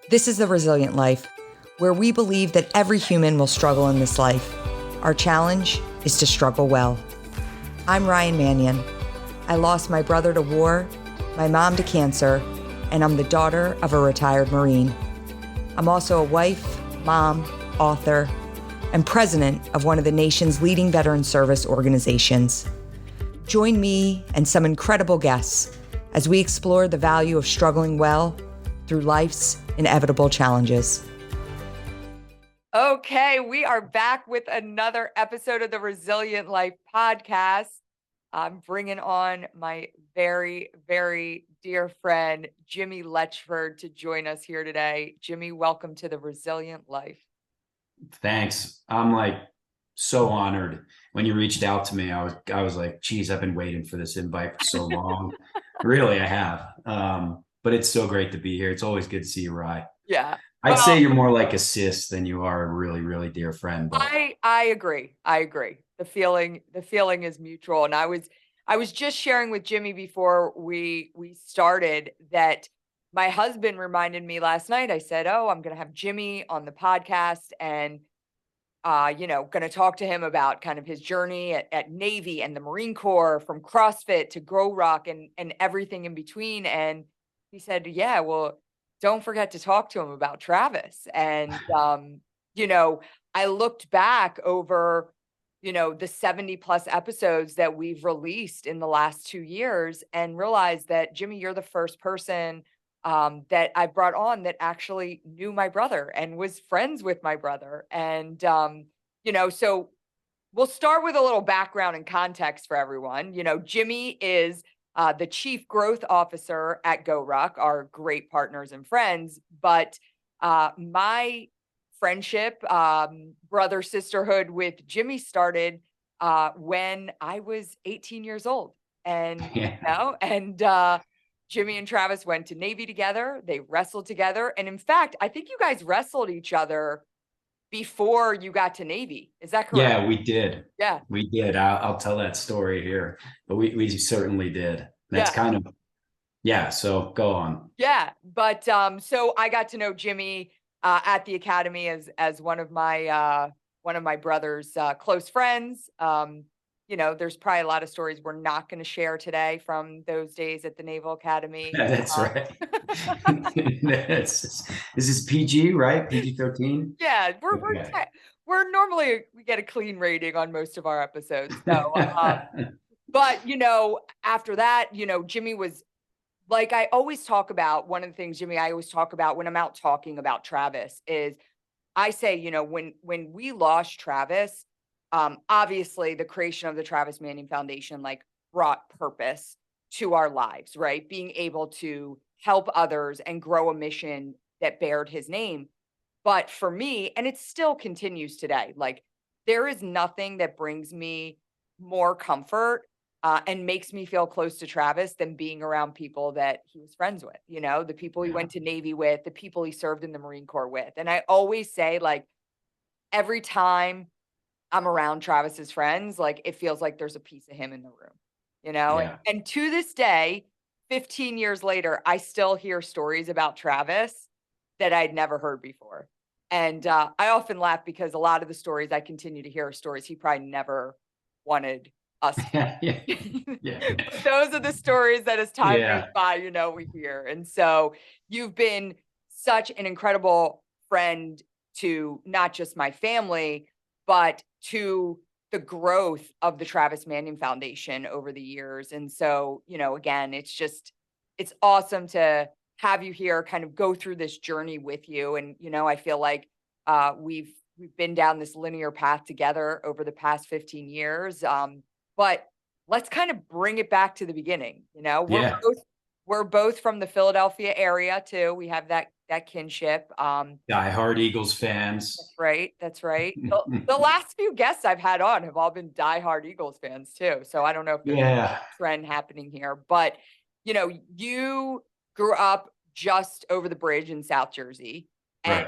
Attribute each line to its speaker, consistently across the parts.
Speaker 1: This is The Resilient Life, where we believe that every human will struggle in this life. Our challenge is to struggle well. I'm Ryan Manion. I lost my brother to war, my mom to cancer, and I'm the daughter of a retired Marine. I'm also a wife, mom, author, and president of one of the nation's leading veteran service organizations. Join me and some incredible guests as we explore the value of struggling well through life's inevitable challenges. Okay, we are back with another episode of the Resilient Life podcast. I'm bringing on my very, very dear friend, Jimi Letchford, to join us here today. Jimi, welcome to the Resilient Life.
Speaker 2: Thanks. I'm so honored. When you reached out to me, I was like, geez, I've been waiting for this invite for so long. Really, I have. But it's so great to be here. It's always good to see you, Rye.
Speaker 1: Yeah.
Speaker 2: I'd say you're more like a sis than you are a really, really dear friend. But
Speaker 1: I agree. The feeling is mutual. And I was just sharing with Jimi before we started that my husband reminded me last night. I said, "Oh, I'm going to have Jimi on the podcast and going to talk to him about kind of his journey at Navy and the Marine Corps, from CrossFit to GORUCK and everything in between." And he said, "Yeah, well, don't forget to talk to him about Travis." And, I looked back over, the 70 plus episodes that we've released in the last 2 years and realized that, Jimi, you're the first person that I brought on that actually knew my brother and was friends with my brother. And, so we'll start with a little background and context for everyone. Jimi is the Chief Growth Officer at GORUCK, our great partners and friends. But my friendship, brother sisterhood with Jimi started when I was 18 years old. And, Jimi and Travis went to Navy together. They wrestled together. And in fact, I think you guys wrestled each other before you got to Navy. Is that correct?
Speaker 2: yeah, we did.
Speaker 1: Yeah.
Speaker 2: We did. I'll tell that story here, but we certainly did. That's so go on.
Speaker 1: Yeah. But so I got to know Jimi at the academy as one of my brother's close friends. There's probably a lot of stories we're not going to share today from those days at the Naval Academy.
Speaker 2: That's right. This is PG, right? PG-13.
Speaker 1: Yeah, we're normally, we get a clean rating on most of our episodes. So, but after that, Jimi was, like, I always talk about, one of the things, Jimi, I always talk about when I'm out talking about Travis is I say, when we lost Travis, obviously the creation of the Travis Manion Foundation, brought purpose to our lives, right? Being able to help others and grow a mission that bared his name. But for me, and it still continues today, there is nothing that brings me more comfort and makes me feel close to Travis than being around people that he was friends with, the people he went to Navy with, the people he served in the Marine Corps with. And I always say, every time I'm around Travis's friends, it feels like there's a piece of him in the room, and to this day, 15 years later, I still hear stories about Travis that I'd never heard before. And I often laugh because a lot of the stories I continue to hear are stories he probably never wanted us to hear. Those are the stories that as time goes by, we hear. And so you've been such an incredible friend to not just my family, but to the growth of the Travis Manion Foundation over the years. And so, again, it's awesome to have you here, kind of go through this journey with you. And, I feel like we've been down this linear path together over the past 15 years. But let's kind of bring it back to the beginning. We're both from the Philadelphia area too. We have that kinship.
Speaker 2: Die-hard Eagles fans.
Speaker 1: That's right. The last few guests I've had on have all been die-hard Eagles fans too. So I don't know if there's a trend happening here, but you grew up just over the bridge in South Jersey. And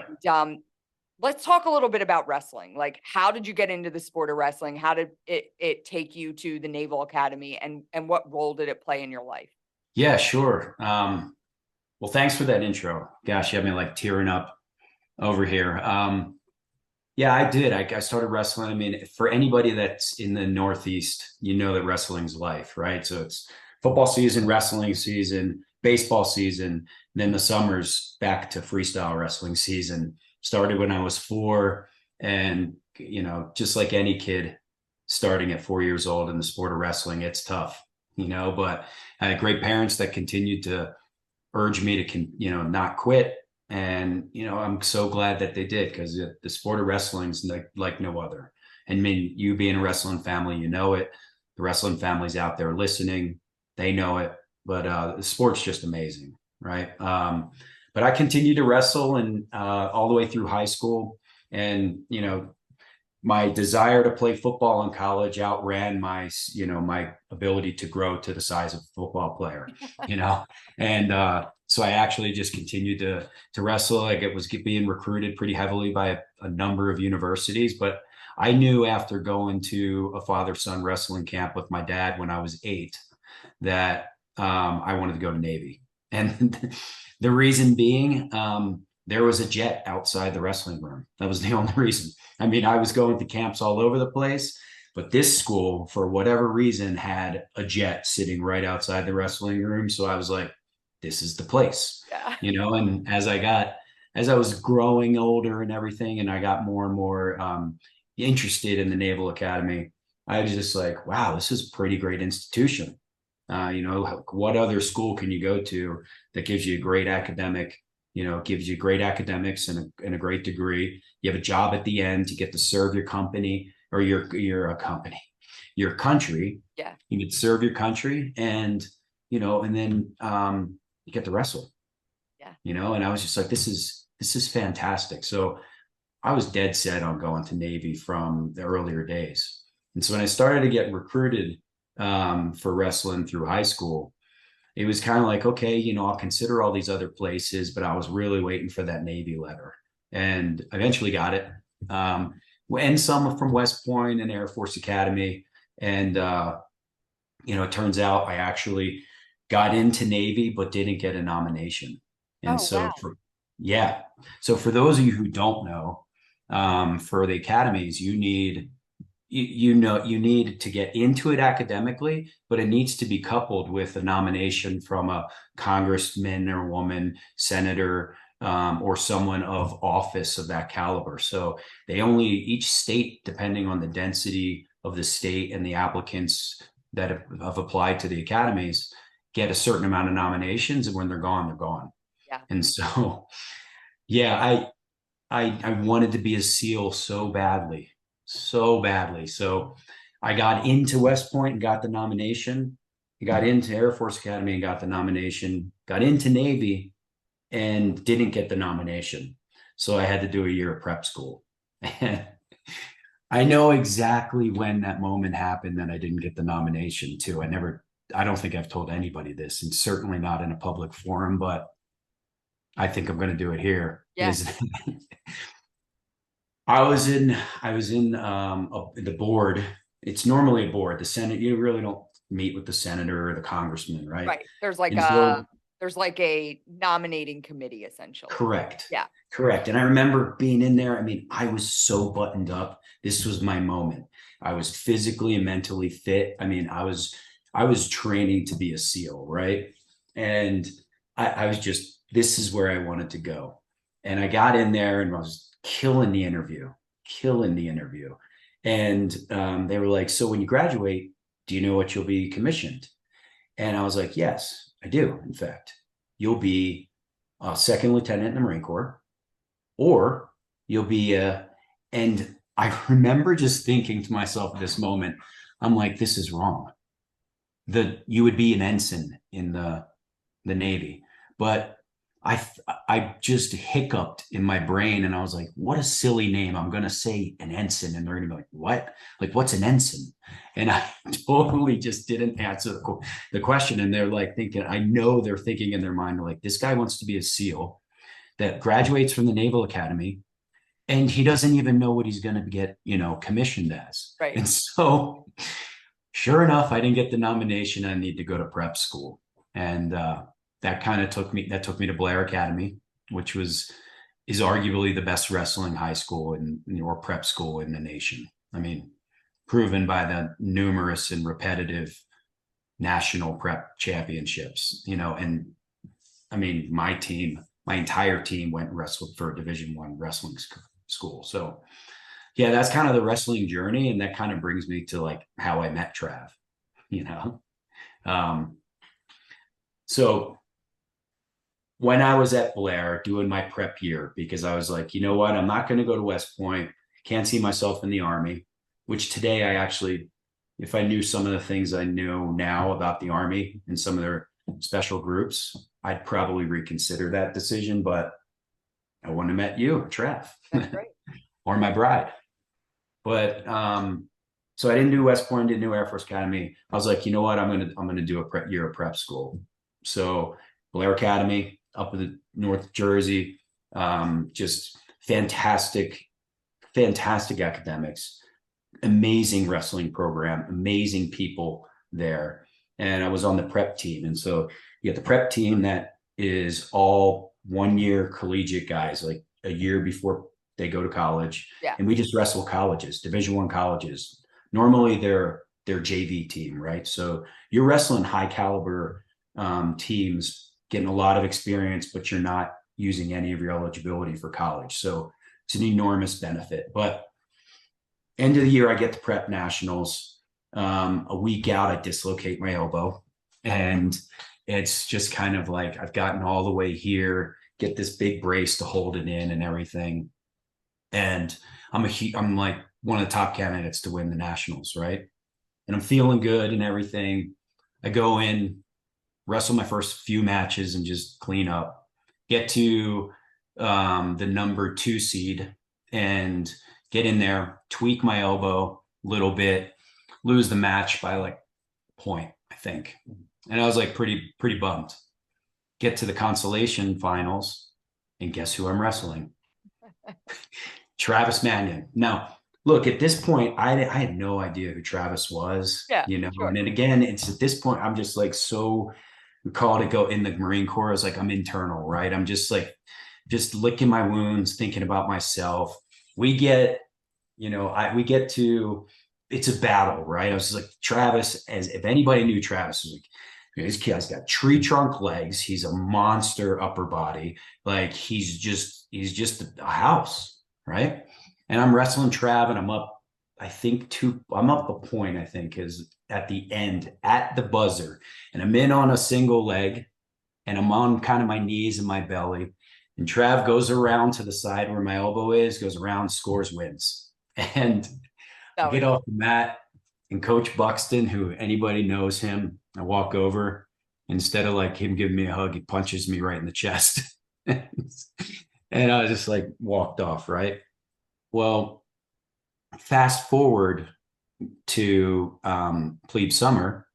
Speaker 1: let's talk a little bit about wrestling. How did you get into the sport of wrestling? How did it take you to the Naval Academy, and what role did it play in your life?
Speaker 2: Yeah, sure. Well, thanks for that intro. Gosh, you have me like tearing up over here. Yeah, I did. I started wrestling. I mean, for anybody that's in the Northeast, you know that wrestling's life, right? So it's football season, wrestling season, baseball season, then the summers back to freestyle wrestling season. Started when I was 4, and just like any kid starting at 4 years old in the sport of wrestling, it's tough, but I had great parents that continued to urge me to not quit. And I'm so glad that they did, because the sport of wrestling is like no other. And I mean, you being a wrestling family, it. The wrestling families out there listening, they know it. But the sport's just amazing, right? But I continued to wrestle, and all the way through high school. And my desire to play football in college outran my ability to grow to the size of a football player, and so I actually just continued to wrestle. Like, it was being recruited pretty heavily by a number of universities, but I knew after going to a father-son wrestling camp with my dad when I was 8 that I wanted to go to Navy. And the reason being, there was a jet outside the wrestling room. That was the only reason. I mean, I was going to camps all over the place, but this school, for whatever reason, had a jet sitting right outside the wrestling room. So I was like, this is the place.
Speaker 1: Yeah.
Speaker 2: And as I was growing older and everything, and I got more and more interested in the Naval Academy, I was just like, wow, this is a pretty great institution. What other school can you go to that gives you a great gives you great academics and a great degree? You have a job at the end. You get to serve your company, or your country.
Speaker 1: Yeah.
Speaker 2: You get to serve your country, and then you get to wrestle.
Speaker 1: Yeah.
Speaker 2: And I was just like, this is fantastic. So I was dead set on going to Navy from the earlier days. And so when I started to get recruited for wrestling through high school, it was kind of like, okay, I'll consider all these other places, but I was really waiting for that Navy letter, and eventually got it. And some from West Point and Air Force Academy. And, it turns out I actually got into Navy, but didn't get a nomination. And
Speaker 1: Wow.
Speaker 2: So for those of you who don't know, for the academies, you need to get into it academically, but it needs to be coupled with a nomination from a congressman or woman, senator, or someone of office of that caliber. So each state, depending on the density of the state and the applicants that have applied to the academies, get a certain amount of nominations, and when they're gone, they're gone.
Speaker 1: Yeah.
Speaker 2: And so, yeah, I wanted to be a SEAL so badly. So I got into West Point and got the nomination. I got into Air Force Academy and got the nomination. Got into Navy and didn't get the nomination. So I had to do a year of prep school. And I know exactly when that moment happened that I didn't get the nomination too. I don't think I've told anybody this, and certainly not in a public forum, but I think I'm going to do it here.
Speaker 1: Yeah.
Speaker 2: I was in the board. It's normally a board. The Senate, you really don't meet with the senator or the congressman, right?
Speaker 1: Right. There's like a nominating committee, essentially.
Speaker 2: Correct.
Speaker 1: Yeah.
Speaker 2: Correct. And I remember being in there. I mean, I was so buttoned up. This was my moment. I was physically and mentally fit. I mean, I was training to be a SEAL, right? And I was just, this is where I wanted to go. And I got in there and I was killing the interview. And they were like, so when you graduate, do you know what you'll be commissioned? And I was like, yes, I do. In fact, you'll be a second lieutenant in the Marine Corps, or you'll be and I remember just thinking to myself at this moment, I'm like, this is wrong. You would be an ensign in the Navy. But I just hiccuped in my brain, and I was like, what a silly name. I'm going to say an ensign. And they're going to be like, what? Like, what's an ensign? And I totally just didn't answer the question. And they're like thinking, I know they're thinking in their mind, like, this guy wants to be a SEAL that graduates from the Naval Academy, and he doesn't even know what he's going to get, commissioned as.
Speaker 1: Right.
Speaker 2: And so sure enough, I didn't get the nomination. I need to go to prep school. And that took me to Blair Academy, which is arguably the best wrestling high school or prep school in the nation. I mean, proven by the numerous and repetitive national prep championships, and I mean, my entire team went and wrestled for a Division I wrestling school. So yeah, that's kind of the wrestling journey. And that kind of brings me to like how I met Trav, So when I was at Blair doing my prep year, because I was like, you know what, I'm not going to go to West Point. Can't see myself in the Army, which today I actually, if I knew some of the things I know now about the Army and some of their special groups, I'd probably reconsider that decision, but I wouldn't have met you, Trav, or my bride. But so I didn't do West Point, didn't do Air Force Academy. I was like, you know what, I'm gonna do a year of prep school. So Blair Academy up in North Jersey, just fantastic academics, amazing wrestling program, amazing people there. And I was on the prep team. And so you get the prep team that is all 1 year collegiate guys, like a year before they go to college.
Speaker 1: Yeah.
Speaker 2: And we just wrestle colleges, Division I colleges. Normally they're JV team, right? So you're wrestling high caliber teams, getting a lot of experience, but you're not using any of your eligibility for college. So it's an enormous benefit. But end of the year, I get to prep nationals. A week out, I dislocate my elbow. And it's just kind of like, I've gotten all the way here, get this big brace to hold it in and everything. And I'm like one of the top candidates to win the nationals, right? And I'm feeling good and everything. I go in, wrestle my first few matches and just clean up, get to the number 2 seed and get in there, tweak my elbow a little bit, lose the match by like a point, I think. And I was like pretty bummed. Get to the consolation finals, and guess who I'm wrestling? Travis Manion. Now, look, at this point, I had no idea who Travis was,
Speaker 1: Sure.
Speaker 2: And then again, it's at this point, I'm just like, so we call it go in the Marine Corps. I was like, I'm internal, right? I'm just like, just licking my wounds, thinking about myself. We get to, it's a battle, right? I was like, Travis, as if anybody knew Travis, was like, this kid's got tree trunk legs. He's a monster upper body. Like he's just a house, right? And I'm wrestling Trav, and I'm up, I'm up a point, I think, is at the end, at the buzzer. And I'm in on a single leg, and I'm on kind of my knees and my belly. And Trav goes around to the side where my elbow is, goes around, scores, wins. And I get off the mat, and Coach Buxton, who anybody knows him, I walk over. Instead of like him giving me a hug, he punches me right in the chest. And I was just like walked off, right? Well, fast forward to plebe summer,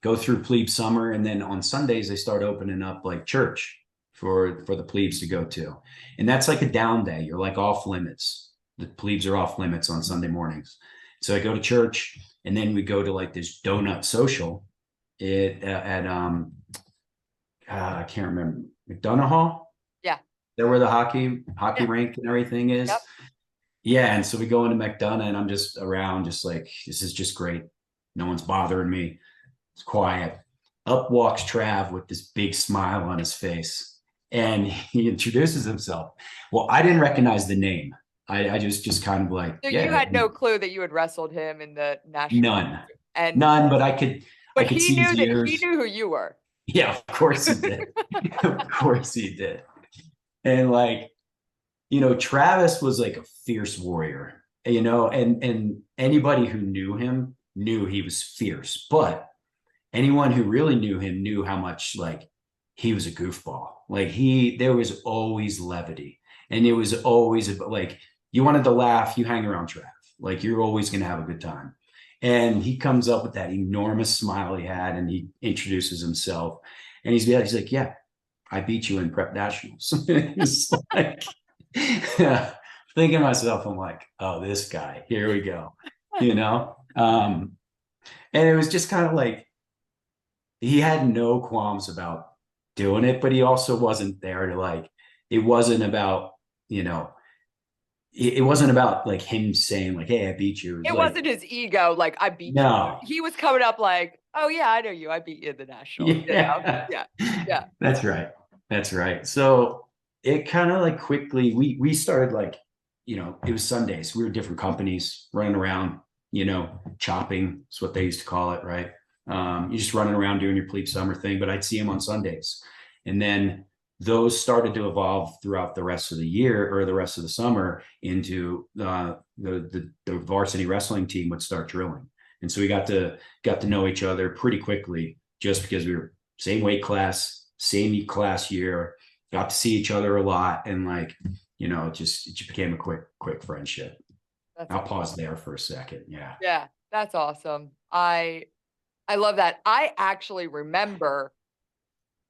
Speaker 2: go through plebe summer, and then on Sundays they start opening up like church for the plebes to go to. And that's like a down day. You're like off limits. The plebes are off limits on Sunday mornings. So I go to church, and then we go to like this donut social at I can't remember, McDonough Hall.
Speaker 1: Yeah.
Speaker 2: There where the hockey rink and everything is.
Speaker 1: Yep.
Speaker 2: Yeah. And so we go into McDonough, and I'm just around, just like, this is just great. No one's bothering me. It's quiet. Up walks Trav with this big smile on his face, and he introduces himself. Well, I didn't recognize the name. I just kind of like,
Speaker 1: so you had no clue that you had wrestled him in the national.
Speaker 2: None, but I could see his ears.
Speaker 1: He knew who you were.
Speaker 2: Yeah, of course he did. Of course he did. And like, Travis was like a fierce warrior, and anybody who knew him knew he was fierce, but anyone who really knew him knew how much like he was a goofball. Like there was always levity, and it was always like, you wanted to laugh, you hang around Trav, like you're always going to have a good time. And he comes up with that enormous smile he had, and he introduces himself, and he's like, yeah, I beat you in prep nationals. It's like, thinking to myself, I'm like, oh, this guy, here we go, and it was just kind of like, he had no qualms about doing it, but he also wasn't there to like, it wasn't about, you know, it wasn't about like him saying like, hey, I beat you.
Speaker 1: It
Speaker 2: Like,
Speaker 1: wasn't his ego, like, I beat you.
Speaker 2: no.
Speaker 1: He was coming up like, oh yeah, I know you. I beat you in the nationals, you know?
Speaker 2: Yeah.
Speaker 1: Yeah. Yeah.
Speaker 2: That's right. That's right. So it kind of like quickly, we started like, you know, it was Sundays. We were different companies running around, you know, chopping is what they used to call it, right? You're just running around doing your plebe summer thing, but I'd see him on Sundays. And then those started to evolve throughout the rest of the year or the rest of the summer into the varsity wrestling team would start drilling. And so we got to know each other pretty quickly just because we were same weight class, same class year, got to see each other a lot. And like, you know, it just became a quick friendship.
Speaker 1: That's
Speaker 2: I'll
Speaker 1: awesome.
Speaker 2: pause there for a second. Yeah.
Speaker 1: Yeah. That's awesome. I love that. I actually remember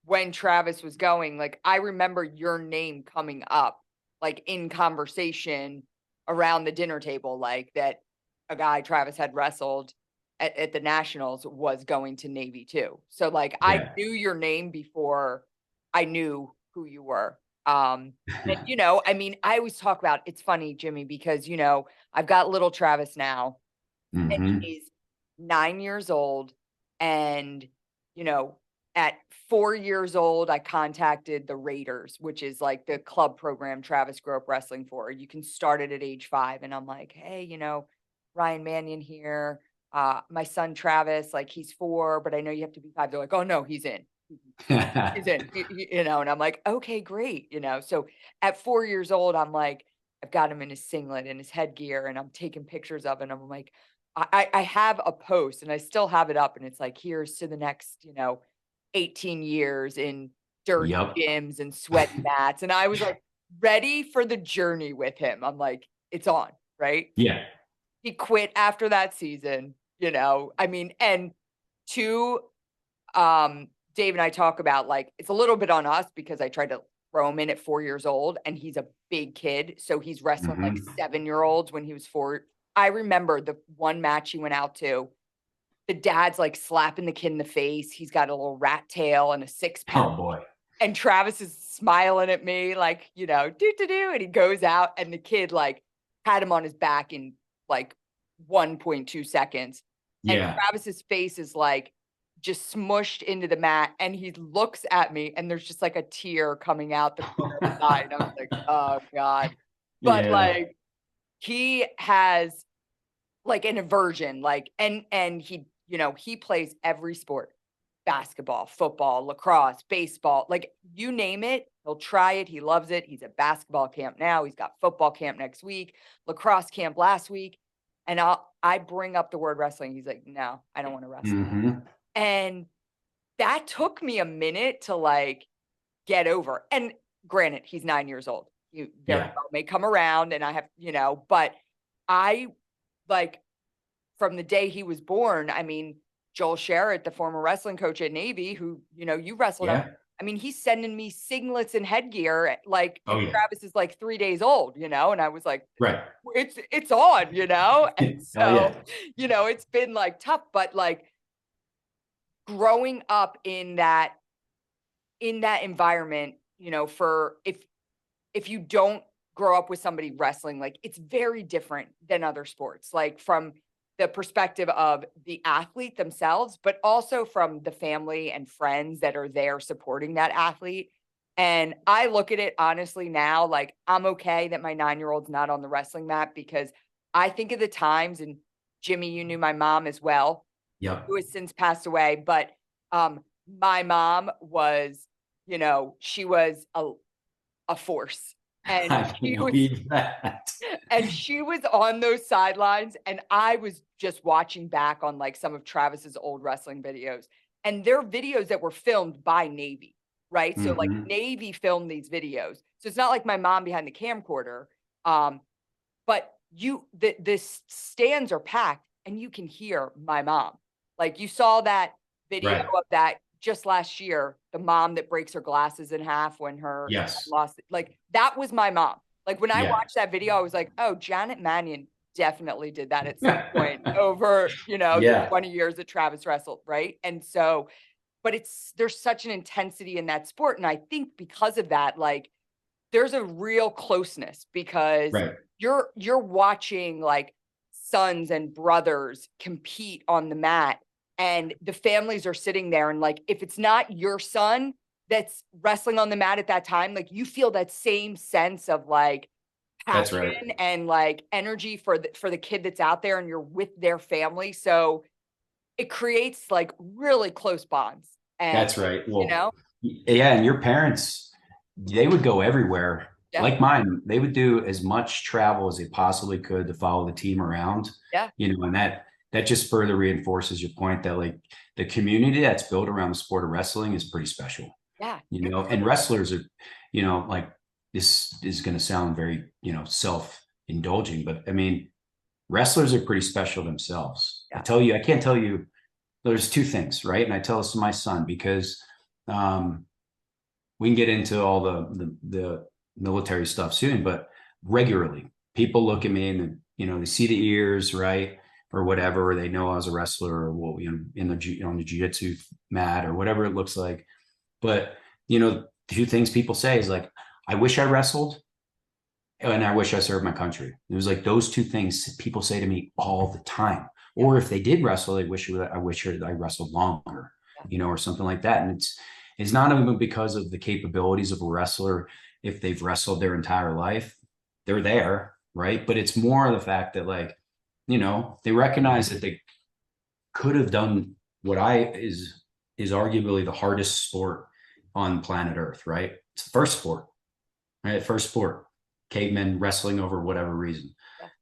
Speaker 1: when Travis was going, like, I remember your name coming up, like, in conversation around the dinner table, like, that a guy Travis had wrestled at the nationals was going to Navy too. So, like, I
Speaker 2: Yeah.
Speaker 1: knew your name before I knew who you were. And, you know, I mean, I always talk about, it's funny, Jimmy, because, you know, I've got little Travis now, and
Speaker 2: Mm-hmm.
Speaker 1: he's 9 years old, and, you know, at 4 years old, I contacted the Raiders, which is like the club program Travis grew up wrestling for. You can start it at age 5, and I'm like, "Hey, you know, Ryan Manion here. My son Travis, like, he's 4, but I know you have to be 5." They're like, "Oh, no, he's in. He's in." You know, and I'm like, "Okay, great," you know? So at 4 years old, I'm like, I've got him in his singlet and his headgear, and I'm taking pictures of it, and I'm like, I have a post, and I still have it up, and it's like, "Here's to the next, you know, 18 years in dirty
Speaker 2: Yep.
Speaker 1: gyms and sweaty mats," and I was, like, ready for the journey with him. I'm like, "It's on," right?
Speaker 2: Yeah.
Speaker 1: He quit after that season, you know? I mean, and to, Dave and I talk about, like, it's a little bit on us because I tried to throw him in at 4 years old, and he's a big kid, so he's wrestling, like,
Speaker 2: Mm-hmm.
Speaker 1: 7-year-olds when he was 4. I remember the one match he went out to, the dad's, like, slapping the kid in the face. He's got a little rat tail and a six-pack,
Speaker 2: Oh boy.
Speaker 1: and Travis is smiling at me like, you know, "Do, do, do," and he goes out, and the kid, like, had him on his back in, like, 1.2 seconds, and
Speaker 2: Yeah.
Speaker 1: Travis's face is, like, just smushed into the mat, and he looks at me, and there's just, like, a tear coming out the corner of his eye, and I was like, "Oh god." But,
Speaker 2: Yeah.
Speaker 1: like, he has, like, an aversion, like, and he, you know, he plays every sport: basketball, football, lacrosse, baseball, like, you name it, he'll try it, he loves it. He's at basketball camp now, he's got football camp next week, lacrosse camp last week, and I bring up the word wrestling, he's like, "No, I don't wanna wrestle."
Speaker 2: Mm-hmm.
Speaker 1: And that took me a minute to, like, get over, and granted, he's 9 years old. He very
Speaker 2: Yeah.
Speaker 1: well may come around, and I have, you know, but I, like, from the day he was born, I mean, Joel Sherritt, the former wrestling coach at Navy, who, you know, you wrestled on,
Speaker 2: Yeah.
Speaker 1: I mean, he's sending me singlets and headgear, like,
Speaker 2: Oh
Speaker 1: and
Speaker 2: yeah.
Speaker 1: Travis is, like, 3 days old, you know, and I was like,
Speaker 2: Right.
Speaker 1: it's on," you know? And
Speaker 2: Oh
Speaker 1: so,
Speaker 2: yeah.
Speaker 1: you know, it's been, like, tough, but, like, growing up in that environment, you know, for if you don't grow up with somebody wrestling, like, it's very different than other sports, like, from the perspective of the athlete themselves, but also from the family and friends that are there supporting that athlete. And I look at it honestly now, like, I'm okay that my 9-year-old's not on the wrestling mat because I think of the times, and Jimmy, you knew my mom as well,
Speaker 2: Yep.
Speaker 1: who has since passed away, but, my mom was, you know, she was a force, and
Speaker 2: I believe that.
Speaker 1: she was on those sidelines, and I was just watching back on, like, some of Travis's old wrestling videos, and they're videos that were filmed by Navy, right? So, like,
Speaker 2: Mm-hmm.
Speaker 1: Navy filmed these videos. So it's not like my mom behind the camcorder, um, but the stands are packed, and you can hear my mom. Like, you saw that video
Speaker 2: Right.
Speaker 1: of that just last year, the mom that breaks her glasses in half when her son
Speaker 2: Yes.
Speaker 1: lost it, like, that was my mom. Like, when I
Speaker 2: Yeah.
Speaker 1: watched that video, I was like, "Oh, Janet Manion definitely did that at some point over, you know, the
Speaker 2: Yeah.
Speaker 1: 20 years that Travis wrestled," right? And so but there's such an intensity in that sport. And I think because of that, like there's a real closeness because
Speaker 2: Right.
Speaker 1: you're watching like sons and brothers compete on the mat, and the families are sitting there, and like if it's not your son that's wrestling on the mat at that time, like you feel that same sense of like
Speaker 2: That's
Speaker 1: passion
Speaker 2: right.
Speaker 1: and like energy for the kid that's out there, and you're with their family. So it creates like really close bonds. And
Speaker 2: That's right.
Speaker 1: you
Speaker 2: Well,
Speaker 1: know,
Speaker 2: yeah, and your parents, they would go everywhere.
Speaker 1: yeah,
Speaker 2: Like mine, they would do as much travel as they possibly could to follow the team around,
Speaker 1: yeah,
Speaker 2: and that just further reinforces your point that like the community that's built around the sport of wrestling is pretty special,
Speaker 1: yeah.
Speaker 2: and wrestlers are, like this is going to sound very, self-indulging, but I mean, wrestlers are pretty special themselves.
Speaker 1: Yeah.
Speaker 2: I can't tell you, there's two things, right? And I tell this to my son because um, we can get into all the military stuff soon, but regularly people look at me and they see the ears, right, or whatever, or they know I was a wrestler, or well, in the on the jiu-jitsu mat or whatever it looks like. But two things people say is like, I wish I wrestled, and I wish I served my country. It was like those two things people say to me all the time. Or if they did wrestle, they wish I wrestled longer, or something like that. And it's not even because of the capabilities of a wrestler. If they've wrestled their entire life, they're there, right? But it's more of the fact that like, they recognize that they could have done what is arguably the hardest sport on planet Earth, right? It's the first sport, right? First sport, cavemen wrestling over whatever reason,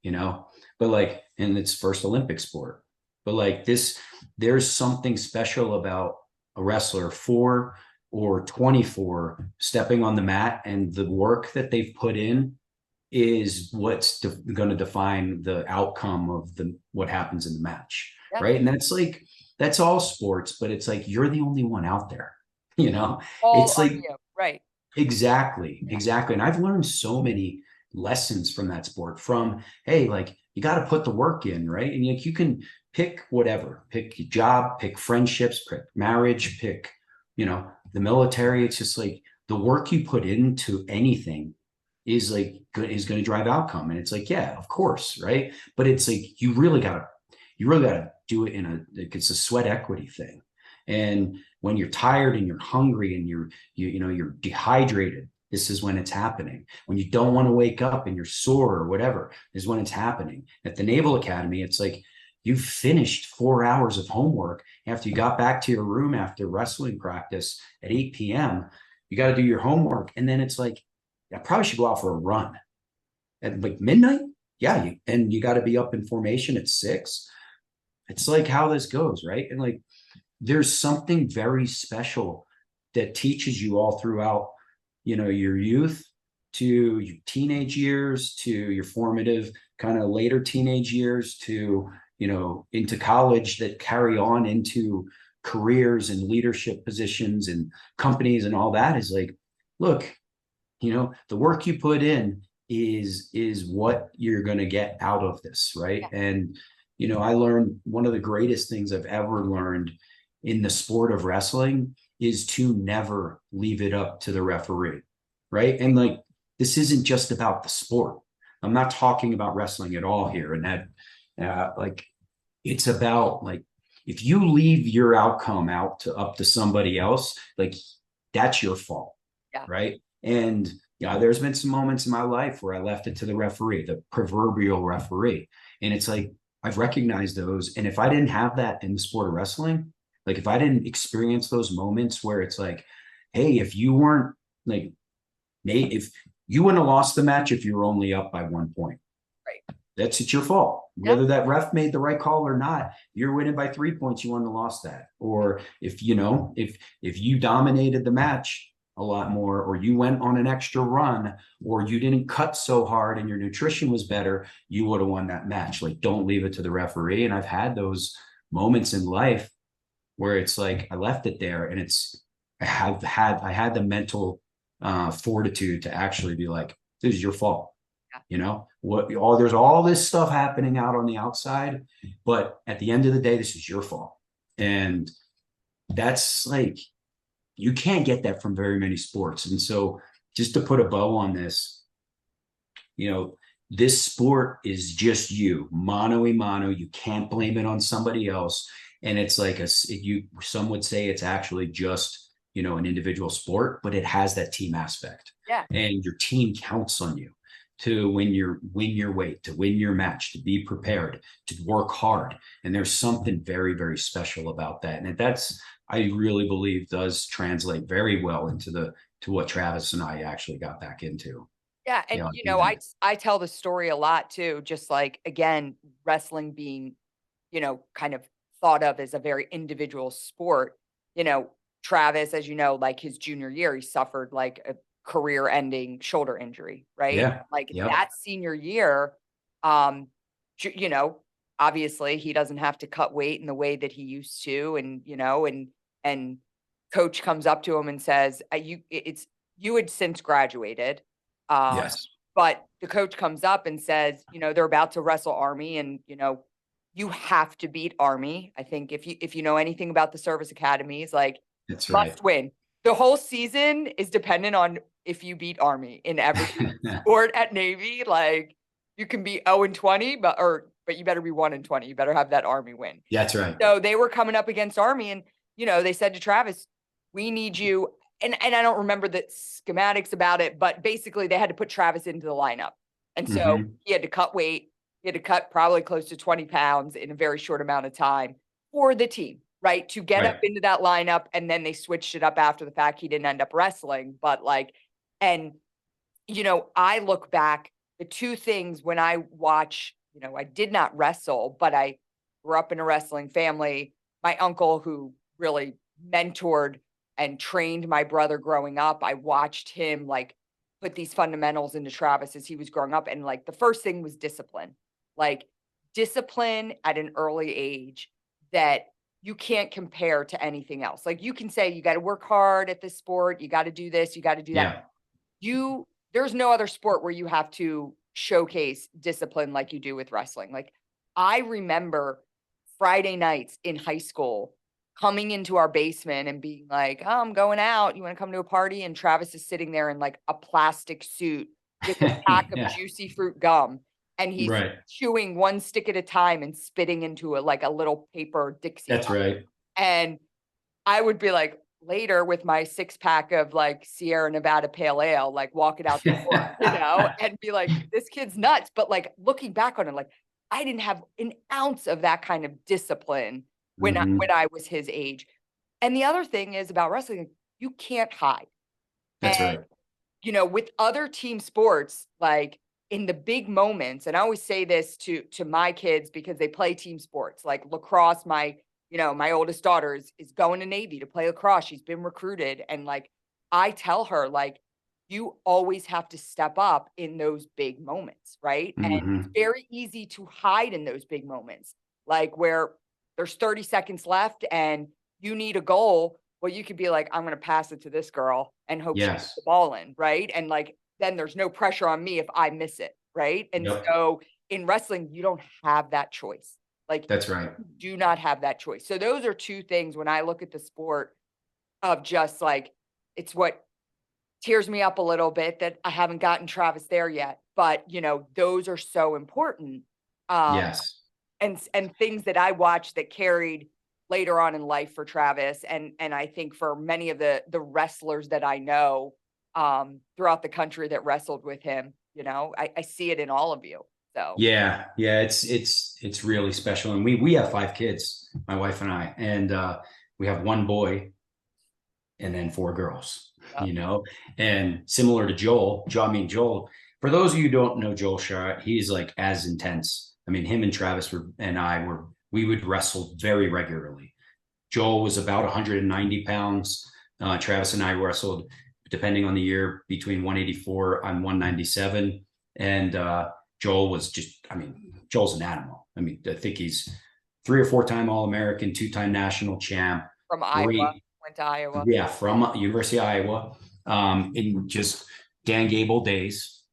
Speaker 2: but like, and it's first Olympic sport, but like there's something special about a wrestler 4 or 24 stepping on the mat, and the work that they've put in is what's going to define the outcome of what happens in the match.
Speaker 1: Yeah.
Speaker 2: Right. And that's all sports, but it's like, you're the only one out there,
Speaker 1: All
Speaker 2: it's
Speaker 1: on
Speaker 2: like,
Speaker 1: you, right?
Speaker 2: exactly. And I've learned so many lessons from that sport from, hey, like you got to put the work in, right? And like you can pick whatever, pick your job, pick friendships, pick marriage, pick, the military. It's just like the work you put into anything is like is going to drive outcome. And it's like, yeah, of course, right? But it's like you really gotta do it it's a sweat equity thing. And when you're tired and you're hungry and you're dehydrated, this is when it's happening. When you don't want to wake up and you're sore or whatever, is when it's happening. At the Naval Academy, it's like you finished 4 hours of homework after you got back to your room after wrestling practice at 8 p.m. You got to do your homework. And then it's like, I probably should go out for a run at like midnight. Yeah. And you got to be up in formation at 6. It's like how this goes, right? And like, there's something very special that teaches you all throughout, your youth to your teenage years, to your formative kind of later teenage years, to, into college, that carry on into careers and leadership positions and companies and all that. Is like, look, the work you put in is what you're going to get out of this, right? Yeah. And I learned one of the greatest things I've ever learned in the sport of wrestling is to never leave it up to the referee, right? And like, this isn't just about the sport. I'm not talking about wrestling at all here. And that like, it's about like, if you leave your outcome up to somebody else, like that's your fault. Yeah. Right. And there's been some moments in my life where I left it to the referee, the proverbial referee. And it's like, I've recognized those. And if I didn't have that in the sport of wrestling, like if I didn't experience those moments where it's like, hey, if you weren't like, Nate, if you wouldn't have lost the match if you were only up by 1 point, right? It's your fault. Yeah. Whether that ref made the right call or not, you're winning by 3 points, you wouldn't have lost that. Or if you dominated the match a lot more, or you went on an extra run, or you didn't cut so hard and your nutrition was better, you would have won that match. Like, don't leave it to the referee. And I've had those moments in life where it's like I left it there, and I had the mental fortitude to actually be like, this is your fault. Yeah. There's all this stuff happening out on the outside, but at the end of the day, this is your fault. And that's like, you can't get that from very many sports. And so just to put a bow on this, this sport is just you, mano a mano. You can't blame it on somebody else. And it's like some would say it's actually just, an individual sport, but it has that team aspect.
Speaker 1: Yeah.
Speaker 2: And your team counts on you to win your weight, to win your match, to be prepared, to work hard. And there's something very, very special about that. And I really believe does translate very well to what Travis and I actually got back into.
Speaker 1: Yeah. And, I tell the story a lot too, just like, again, wrestling being, kind of thought of as a very individual sport. Travis, as you know, like his junior year, he suffered like a career ending shoulder injury, right?
Speaker 2: Yeah.
Speaker 1: Like
Speaker 2: Yep.
Speaker 1: that senior year, obviously he doesn't have to cut weight in the way that he used to. And coach comes up to him and says, you had since graduated.
Speaker 2: Yes.
Speaker 1: But the coach comes up and says, they're about to wrestle Army, and, you have to beat Army. I think if you know anything about the service academies, like,
Speaker 2: that's right.
Speaker 1: Must win. The whole season is dependent on if you beat Army in every sport at Navy. Like, you can be 0-20, but you better be 1-20. You better have that Army win.
Speaker 2: That's right.
Speaker 1: So they were coming up against Army, and they said to Travis, "We need you." And I don't remember the schematics about it, but basically they had to put Travis into the lineup, and so he had to cut weight. He had to cut probably close to 20 pounds in a very short amount of time for the team, right? To get up into that lineup. And then they switched it up after the fact. He didn't end up wrestling, but I look back, the two things when I watch, I did not wrestle, but I grew up in a wrestling family. My uncle, who really mentored and trained my brother growing up, I watched him put these fundamentals into Travis as he was growing up. And the first thing was discipline. Discipline at an early age that you can't compare to anything else. Like, you can say you got to work hard at this sport, you got to do this, you got to do that. There's no other sport where you have to showcase discipline like you do with wrestling. Like, I remember Friday nights in high school coming into our basement and being like, "Oh, I'm going out. You want to come to a party?" And Travis is sitting there in a plastic suit with a pack of juicy fruit gum. And he's chewing one stick at a time and spitting into a little paper Dixie.
Speaker 2: That's right.
Speaker 1: And I would be later with my 6-pack of Sierra Nevada Pale Ale, walking out the door, and be like, this kid's nuts. But looking back on it, I didn't have an ounce of that kind of discipline when I was his age. And the other thing is about wrestling, you can't hide.
Speaker 2: That's right.
Speaker 1: With other team sports, in the big moments, and I always say this to my kids because they play team sports, like lacrosse. My oldest daughter is going to Navy to play lacrosse. She's been recruited. And I tell her, you always have to step up in those big moments, right? And it's very easy to hide in those big moments, where there's 30 seconds left and you need a goal. Well, you could be like, I'm going to pass it to this girl and hope she gets the ball in, right? And then there's no pressure on me if I miss it, right? And so in wrestling, you don't have that choice.
Speaker 2: That's right.
Speaker 1: You do not have that choice. So those are two things when I look at the sport of just it's what tears me up a little bit that I haven't gotten Travis there yet. But, those are so important.
Speaker 2: Yes.
Speaker 1: And things that I watched that carried later on in life for Travis. And I think for many of the wrestlers that I know throughout the country that wrestled with him, I see it in all of you. So
Speaker 2: yeah, it's really special. And we have 5 kids, my wife and I, and we have 1 boy and then 4 girls, and similar to Joel, for those of you who don't know Joel Sharrett, he's as intense. I mean, him and Travis we would wrestle very regularly. Joel was about 190 pounds. Travis and I wrestled, depending on the year, between 184 and 197. And Joel was Joel's an animal. I mean, I think he's 3 or 4 time All-American, 2-time national champ.
Speaker 1: From Iowa, went to Iowa.
Speaker 2: Yeah, from University of Iowa. In just Dan Gable days.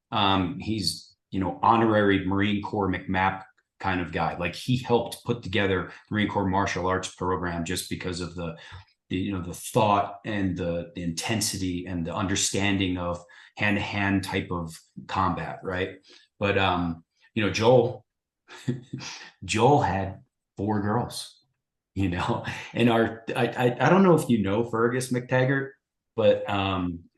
Speaker 2: He's, honorary Marine Corps McMap kind of guy. He helped put together the Marine Corps martial arts program just because of the the thought and the intensity and the understanding of hand-to-hand type of combat, right? But Joel Joel had 4 girls, and I don't know if you know Fergus McTaggart, but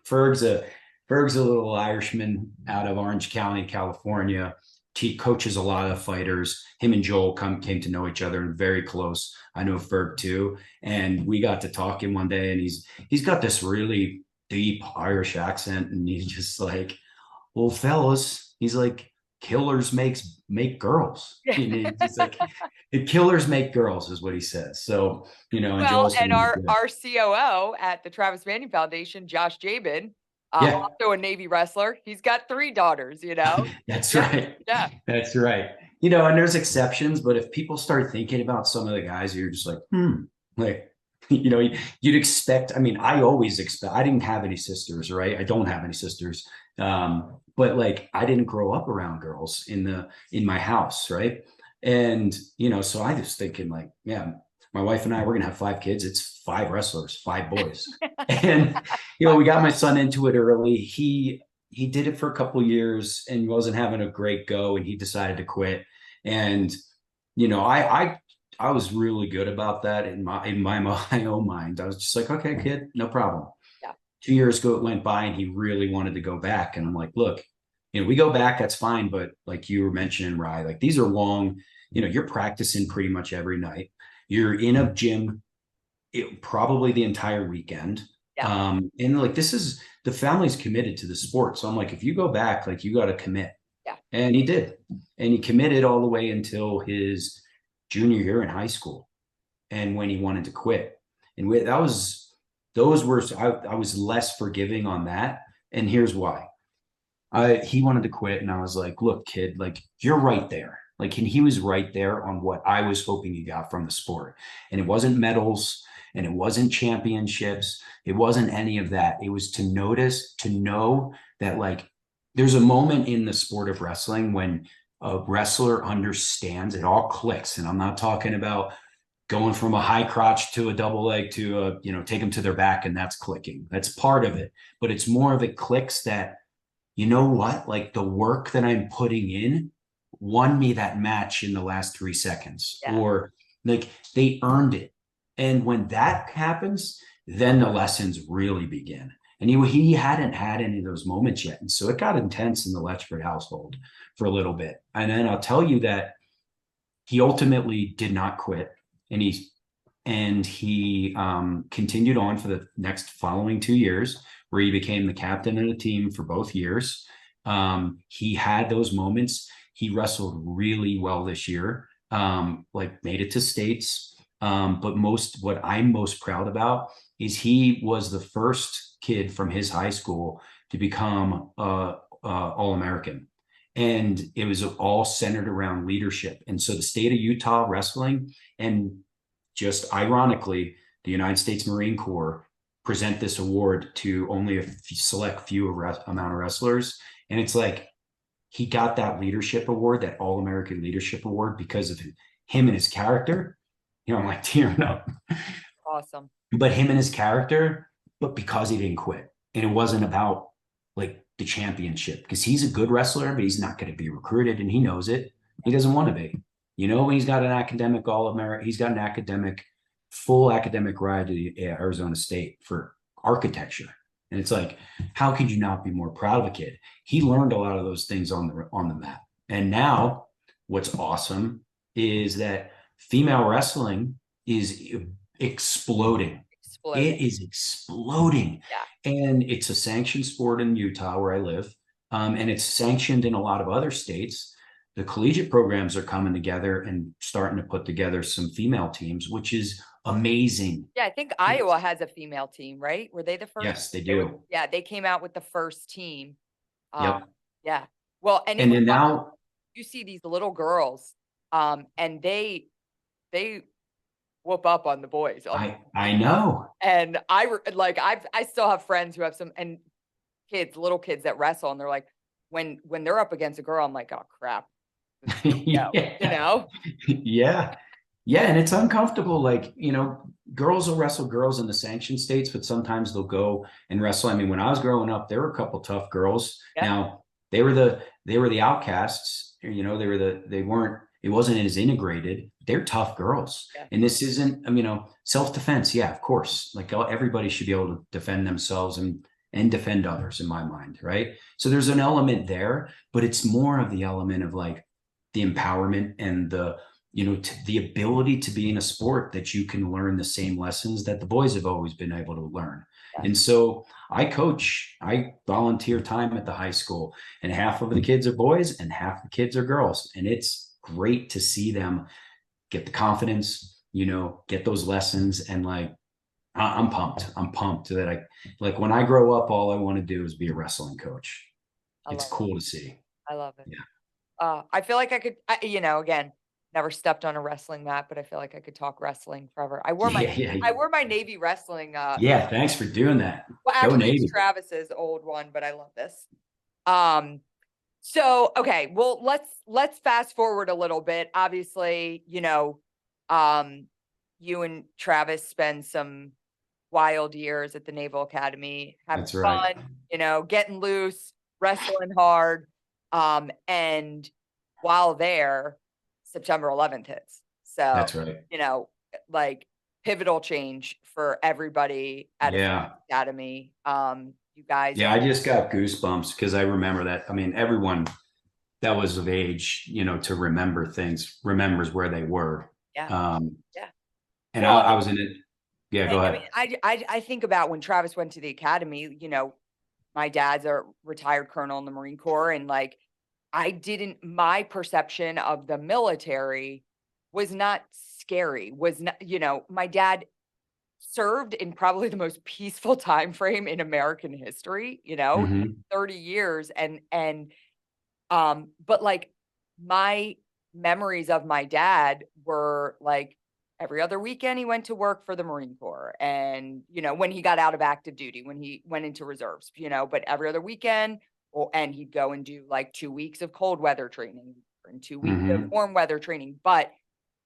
Speaker 2: Ferg's a little Irishman out of Orange County, California. He coaches a lot of fighters. Him and Joel came to know each other and very close. I know Ferg too, and we got to talking one day, and he's got this really deep Irish accent, and he's just like, "Well, fellas," he's like, "killers make girls." He's like, "Killers make girls," is what he says. So and
Speaker 1: well, and our COO at the Travis Manion Foundation, Josh Jabin, also a Navy wrestler. He's got 3 daughters,
Speaker 2: That's right.
Speaker 1: Yeah.
Speaker 2: That's right. And there's exceptions, but if people start thinking about some of the guys, you're just like, like, you'd expect, I always expect, I didn't have any sisters, right? I don't have any sisters. But like, I didn't grow up around girls in my house. Right. And, so I was thinking like, yeah, my wife and I, we're going to have 5 kids. It's 5 wrestlers, 5 boys. And, we got my son into it early. He did it for a couple of years and wasn't having a great go, and he decided to quit. And, I was really good about that in my own mind. I was just like, okay, kid, no problem.
Speaker 1: Yeah.
Speaker 2: 2 years went by, and he really wanted to go back. And I'm like, look, we go back, that's fine. But like you were mentioning, Rye, like these are long, you're practicing pretty much every night. You're in a gym probably the entire weekend.
Speaker 1: Yeah.
Speaker 2: And like, the family's committed to the sport. So I'm like, if you go back, like you got to commit.
Speaker 1: Yeah.
Speaker 2: And he did. And he committed all the way until his junior year in high school. And when he wanted to quit. And I was less forgiving on that. And here's why. He wanted to quit, and I was like, look, kid, like you're right there. Like, and he was right there on what I was hoping he got from the sport. And it wasn't medals, and it wasn't championships. It wasn't any of that. It was to know that like there's a moment in the sport of wrestling when a wrestler understands, it all clicks. And I'm not talking about going from a high crotch to a double leg to take them to their back, and that's clicking. That's part of it. But it's more of it clicks that, you know what, like the work that I'm putting in won me that match in the last 3 seconds. Yeah. Or like they earned it. And when that happens, then the lessons really begin. And he hadn't had any of those moments yet. And so it got intense in the Letchford household for a little bit. And then I'll tell you that he ultimately did not quit. And he continued on for the next following 2 years, where he became the captain of the team for both years. He had those moments. He wrestled really well this year, like made it to states. But what I'm most proud about is he was the first kid from his high school to become All-American. And it was all centered around leadership. And so the state of Utah wrestling, and just ironically, the United States Marine Corps present this award to only a select few amount of wrestlers. And it's like, he got that leadership award, that All-American Leadership Award, because of him and his character. I'm like tearing up.
Speaker 1: Awesome.
Speaker 2: But him and his character, but because he didn't quit. And it wasn't about like the championship, because he's a good wrestler, but he's not going to be recruited, and he knows it. He doesn't want to be. He's got an academic All-American. He's got an full academic ride to Arizona State for architecture. And it's like, how could you not be more proud of a kid? He learned a lot of those things on the mat. And now what's awesome is that female wrestling is exploding. It is exploding.
Speaker 1: Yeah.
Speaker 2: And it's a sanctioned sport in Utah, where I live. And it's sanctioned in a lot of other states. The collegiate programs are coming together and starting to put together some female teams, which is amazing.
Speaker 1: Yeah, I think Iowa has a female team, right? Were they the first?
Speaker 2: Yes, they do.
Speaker 1: They came out with the first team.
Speaker 2: Yep.
Speaker 1: Yeah. Well, and
Speaker 2: then now
Speaker 1: you see these little girls, and they whoop up on the boys.
Speaker 2: I know.
Speaker 1: And I still have friends who have little kids that wrestle, and they're like, when they're up against a girl, I'm like, oh crap.
Speaker 2: Yeah.
Speaker 1: Yeah.
Speaker 2: Yeah, and it's uncomfortable. Like, you know, girls will wrestle girls in the sanctioned states, but sometimes they'll go and wrestle. I mean, when I was growing up, there were a couple tough girls.
Speaker 1: Yeah.
Speaker 2: Now, they were the outcasts, you know, they weren't, it wasn't as integrated. They're tough girls.
Speaker 1: Yeah.
Speaker 2: And this isn't, you know, self-defense. Yeah, of course. Like everybody should be able to defend themselves and defend others in my mind, right? So there's an element there, but it's more of the element of like the empowerment and the, you know, the ability to be in a sport that you can learn the same lessons that the boys have always been able to learn.
Speaker 1: Yeah.
Speaker 2: And so I volunteer time at the high school, and half of the kids are boys and half the kids are girls. And it's great to see them get the confidence, you know, get those lessons. And like, I'm pumped. I'm pumped that like when I grow up, all I want to do is be a wrestling coach. It's cool to see.
Speaker 1: I love it.
Speaker 2: Yeah.
Speaker 1: I feel like I could, you know, again, never stepped on a wrestling mat, but I feel like I could talk wrestling forever. I wore my Navy wrestling.
Speaker 2: Yeah. Thanks for doing that.
Speaker 1: Well,
Speaker 2: Go
Speaker 1: actually, it's
Speaker 2: Navy.
Speaker 1: Travis's old one, but I love this. So okay, well, let's fast forward a little bit. Obviously, you know, you and Travis spend some wild years at the Naval Academy, having
Speaker 2: That's right.
Speaker 1: fun, you know, getting loose, wrestling hard. And while there, September 11th hits. So,
Speaker 2: That's right.
Speaker 1: you know, like pivotal change for everybody at
Speaker 2: Yeah.
Speaker 1: Academy. You guys.
Speaker 2: Yeah. I just got goosebumps because I remember that. I mean, everyone that was of age, you know, to remember things, remembers where they were.
Speaker 1: Yeah. Yeah.
Speaker 2: And
Speaker 1: Well,
Speaker 2: I was in it. Yeah, go
Speaker 1: I
Speaker 2: ahead.
Speaker 1: mean, I think about when Travis went to the academy, you know, my dad's a retired colonel in the Marine Corps, and like my perception of the military was not scary, was not, you know, my dad served in probably the most peaceful time frame in American history, you know,
Speaker 2: Mhm.
Speaker 1: 30 years. But like my memories of my dad were like every other weekend he went to work for the Marine Corps. And, you know, when he got out of active duty, when he went into reserves, you know, but every other weekend, and he'd go and do like 2 weeks of cold weather training and 2 weeks of
Speaker 2: Mhm.
Speaker 1: warm weather training. But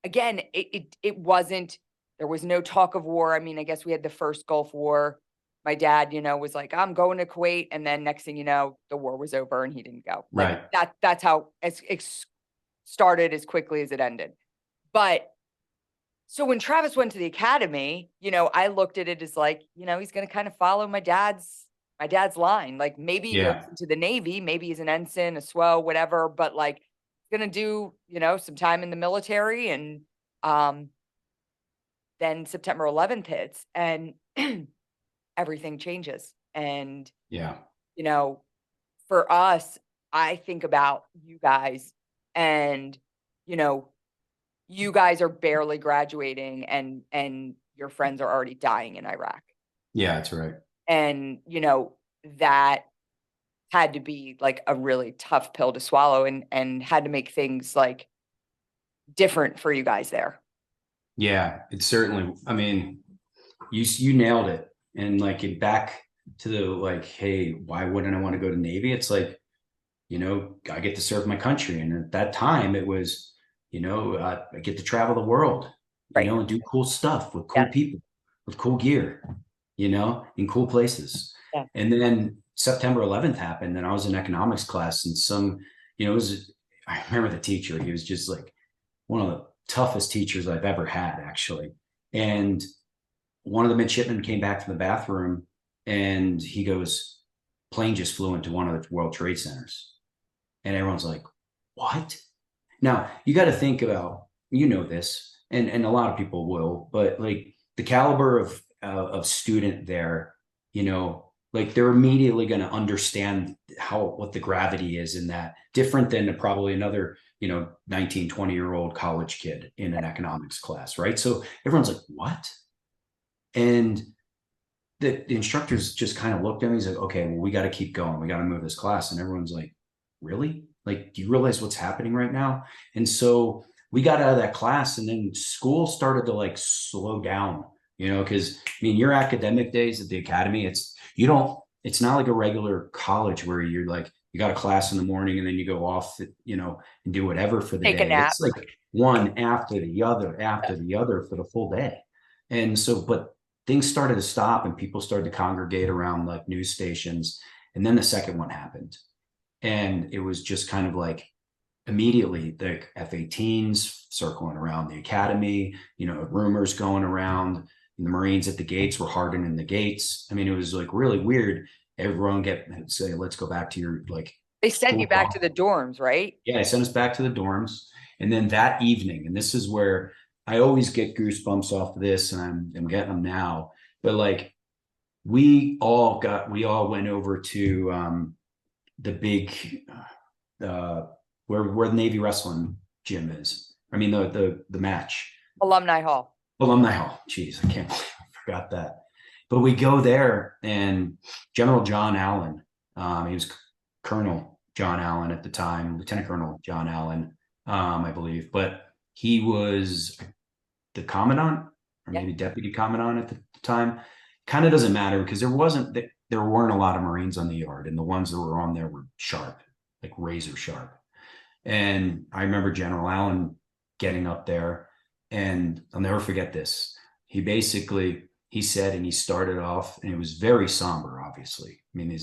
Speaker 1: again, it wasn't, there was no talk of war. I mean, I guess we had the first Gulf War. My dad, you know, was like, I'm going to Kuwait. And then next thing you know, the war was over and he didn't go. Like
Speaker 2: Right.
Speaker 1: that's how it started as quickly as it ended. But so when Travis went to the academy, you know, I looked at it as like, you know, he's going to kind of follow my dad's line. Like maybe he goes
Speaker 2: Yeah.
Speaker 1: into the Navy, maybe he's an ensign, a SWO, whatever, but like he's going to do, you know, some time in the military. And um then September 11th hits and everything changes. And,
Speaker 2: Yeah.
Speaker 1: you know, for us, I think about you guys and, you know, you guys are barely graduating and your friends are already dying in Iraq.
Speaker 2: Yeah, that's right.
Speaker 1: And, you know, that had to be like a really tough pill to swallow and had to make things like different for you guys there.
Speaker 2: Yeah, it's certainly, I mean, you nailed it. And like back to the like, hey, why wouldn't I want to go to Navy? It's like, you know, I get to serve my country. And at that time it was, you know, I get to travel the world, you
Speaker 1: Right.
Speaker 2: know, and do cool stuff with cool
Speaker 1: Yeah.
Speaker 2: people, with cool gear, you know, in cool places.
Speaker 1: Yeah.
Speaker 2: And then September 11th happened, and I was in economics class, and you know, I remember the teacher, he was just like one of the toughest teachers I've ever had, actually. And one of the midshipmen came back from the bathroom and he goes, plane just flew into one of the World Trade Centers. And everyone's like, what? Now you got to think about, you know, this, and a lot of people will, but like the caliber of student there, you know, like they're immediately going to understand what the gravity is in that, different than probably another, you know, 19, 20-year-old college kid in an economics class, right? So everyone's like, what? And the instructors just kind of looked at me. He's like, okay, well, we got to keep going. We got to move this class. And everyone's like, really? Like, do you realize what's happening right now? And so we got out of that class, and then school started to like slow down, you know, because I mean, your academic days at the academy, it's not like a regular college where you're like, you got a class in the morning and then you go off, you know, and do whatever for the
Speaker 1: Take a
Speaker 2: day.
Speaker 1: nap.
Speaker 2: It's like one after the other for the full day. And so, but things started to stop and people started to congregate around like news stations. And then the second one happened. And it was just kind of like immediately the F-18s circling around the academy, you know, rumors going around. The Marines at the gates were hardening the gates. I mean, it was like really weird. Everyone say, let's go back to your like.
Speaker 1: They sent you back to the dorms, right?
Speaker 2: Yeah, they sent us back to the dorms. And then that evening, and this is where I always get goosebumps off of this, and I'm getting them now. But like we all went over to the big where the Navy wrestling gym is. I mean the match.
Speaker 1: Alumni Hall.
Speaker 2: Alumni Hall. Jeez, I can't believe I forgot that. But we go there, and General John Allen, he was Colonel John Allen at the time, Lieutenant Colonel John Allen, I believe, but he was the commandant or maybe deputy commandant at the time. Kind of doesn't matter because there weren't a lot of Marines on the yard, and the ones that were on there were sharp, like razor sharp. And I remember General Allen getting up there, and I'll never forget this. He said, and he started off, and it was very somber, obviously. I mean,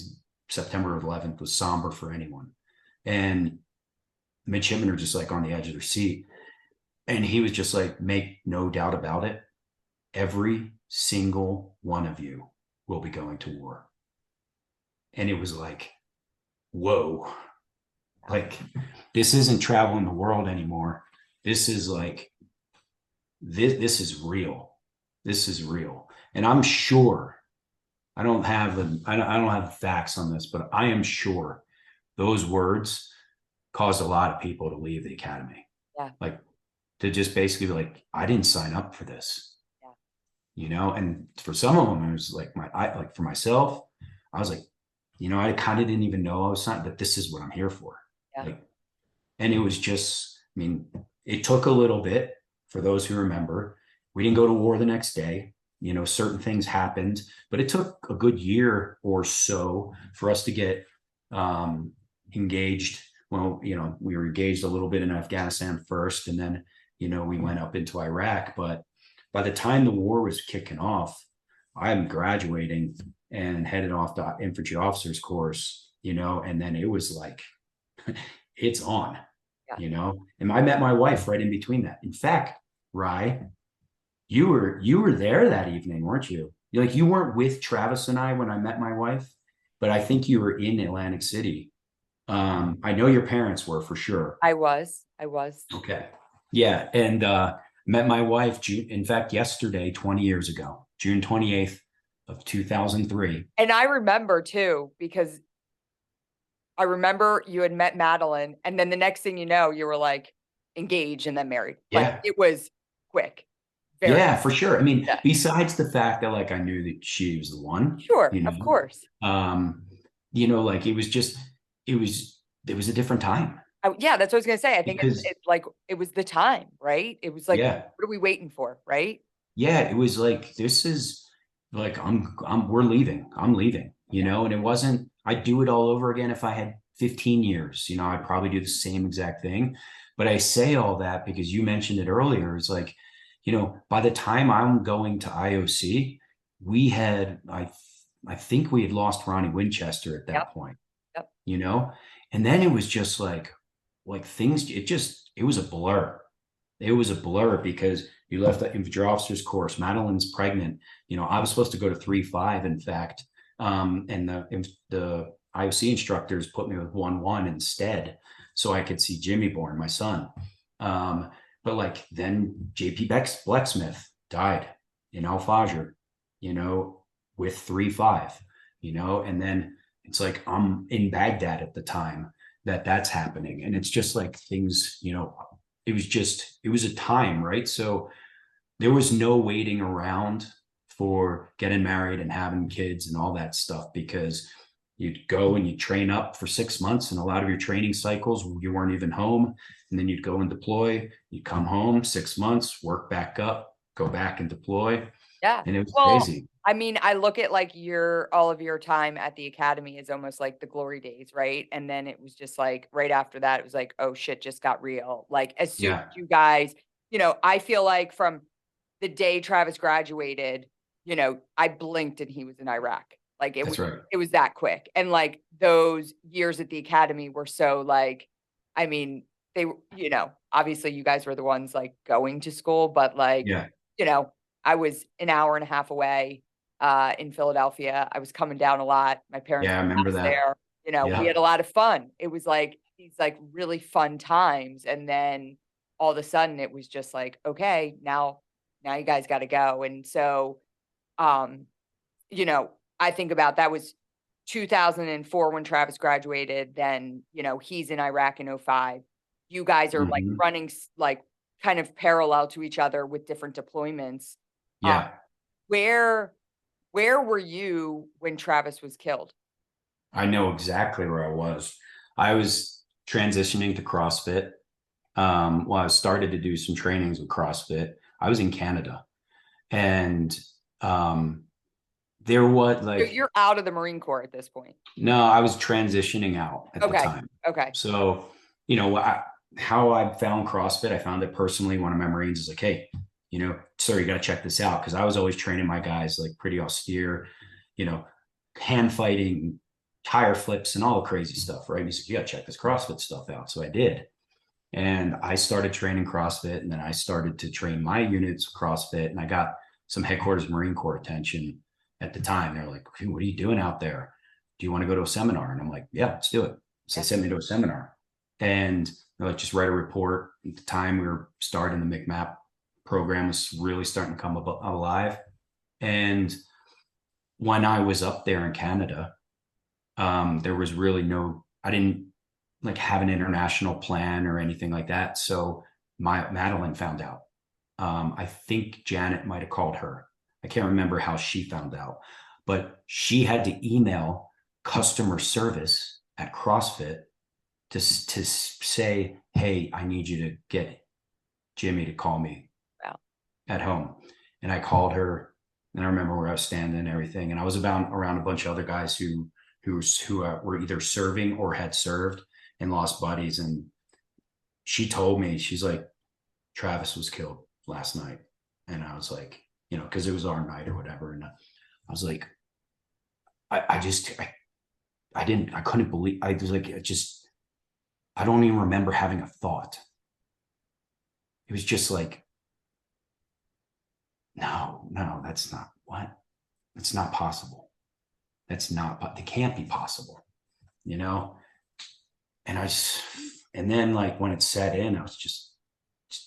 Speaker 2: September 11th was somber for anyone. And midshipmen are just like on the edge of their seat. And he was just like, make no doubt about it. Every single one of you will be going to war. And it was like, whoa, like this isn't traveling the world anymore. This is like, this is real. This is real. And I'm sure, I don't have the facts on this, but I am sure those words caused a lot of people to leave the academy.
Speaker 1: Yeah.
Speaker 2: Like to just basically be like, I didn't sign up for this.
Speaker 1: Yeah.
Speaker 2: You know, and for some of them, it was like like for myself, I was like, you know, I kind of didn't even know I was signed, but this is what I'm here for.
Speaker 1: Yeah.
Speaker 2: Like, and it was just, I mean, it took a little bit for those who remember. We didn't go to war the next day. You know, certain things happened, but it took a good year or so for us to get engaged. Well, you know, we were engaged a little bit in Afghanistan first, and then, you know, we went up into Iraq. But by the time the war was kicking off, I'm graduating and headed off to infantry officers course, you know, and then it was like, it's on, you know, and I met my wife right in between that. In fact, Rye, you were there that evening, weren't you? You weren't with Travis and I when I met my wife, but I think you were in Atlantic City. I know your parents were for sure.
Speaker 1: I was.
Speaker 2: Okay. Yeah. And met my wife, in fact, yesterday, 20 years ago, June 28th of 2003.
Speaker 1: And I remember too, because I remember you had met Madeline, and then the next thing you know, you were like engaged and then married. Like it was quick.
Speaker 2: Yeah, for sure. I mean, besides the fact that like I knew that she was the one.
Speaker 1: Sure,
Speaker 2: you know,
Speaker 1: of course.
Speaker 2: You know, like it was a different time.
Speaker 1: Yeah, that's what I was gonna say. I think it's like it was the time, right? It was like, what are we waiting for, right?
Speaker 2: Yeah, it was like this is like we're leaving. I'm leaving, you know, and it wasn't. I'd do it all over again if I had 15 years. You know, I'd probably do the same exact thing. But I say all that because you mentioned it earlier. It's like, you know, by the time I'm going to IOC, we had, I think we had lost Ronnie Winchester at that point, you know, and then it was just like things, it was a blur. It was a blur because you left the infantry officers course. Madeline's pregnant. You know, I was supposed to go to 3-5, in fact. And the IOC instructors put me with 1-1 instead, so I could see Jimmy born, my son. But like then JP Blecksmith died in Al Fajr, you know, with 3-5, you know, and then it's like I'm in Baghdad at the time that's happening. And it's just like things, you know, it was a time, right? So there was no waiting around for getting married and having kids and all that stuff, because you'd go and you train up for 6 months, and a lot of your training cycles, you weren't even home. And then you'd go and deploy, you'd come home 6 months, work back up, go back and deploy.
Speaker 1: Yeah.
Speaker 2: And it was crazy.
Speaker 1: I mean, I look at like all of your time at the academy is almost like the glory days, right? And then it was just like right after that, it was like, oh shit, just got real. Like as soon
Speaker 2: Yeah,
Speaker 1: as you guys, I feel like from the day Travis graduated, I blinked and he was in Iraq. Like
Speaker 2: that's right.
Speaker 1: it was that quick. And like those years at the academy were so like, I mean, they were, obviously you guys were the ones like going to school, but like,
Speaker 2: Yeah.
Speaker 1: you know, I was an hour and a half away in Philadelphia. I was coming down a lot. My parents
Speaker 2: Yeah, I
Speaker 1: were
Speaker 2: remember that.
Speaker 1: there. We
Speaker 2: Yeah.
Speaker 1: had a lot of fun. It was like these like really fun times. And then all of a sudden it was just like, okay, now you guys got to go. And so, um, I think about that was 2004 when Travis graduated. Then, he's in Iraq in '05. You guys are like
Speaker 2: Mhm.
Speaker 1: running like kind of parallel to each other with different deployments. Uh,
Speaker 2: Yeah.
Speaker 1: where where were you when Travis was killed?
Speaker 2: I know exactly where I was. I was transitioning to CrossFit. Well, I started to do some trainings with CrossFit. I was in Canada, and um, there was
Speaker 1: So
Speaker 2: like,
Speaker 1: you're out of the Marine Corps at this point.
Speaker 2: no, I was transitioning out at the
Speaker 1: Okay.
Speaker 2: time.
Speaker 1: Okay.
Speaker 2: So, how I found CrossFit, I found it personally. One of my Marines is like, hey, sir, you got to check this out. Cause I was always training my guys like pretty austere, you know, hand fighting, tire flips, and all the crazy stuff. Right. He's like, you got to check this CrossFit stuff out. So I did. And I started training CrossFit, and then I started to train my units CrossFit, and I got some headquarters Marine Corps attention at the time. They're like, hey, what are you doing out there? Do you want to go to a seminar? And I'm like, yeah, let's do it. So they
Speaker 1: Yeah.
Speaker 2: sent me to a seminar, and they're like, just write a report. At the time, we were starting the McMap program, was really starting to come alive. And when I was up there in Canada, there was really I didn't like have an international plan or anything like that. So Madeline found out. I think Janet might have called her. I can't remember how she found out, but she had to email customer service at CrossFit to say, hey, I need you to get Jimmy to call me
Speaker 1: Wow.
Speaker 2: at home. And I called her, and I remember where I was standing and everything. And I was around a bunch of other guys who were either serving or had served and lost buddies. And she told me, she's like, Travis was killed last night. And I was like, because it was our night or whatever. And I was like, I couldn't believe, I was like, I don't even remember having a thought. It was just like, no, that's not what, it's not possible. It can't be possible, you know? And and then like when it set in, I was just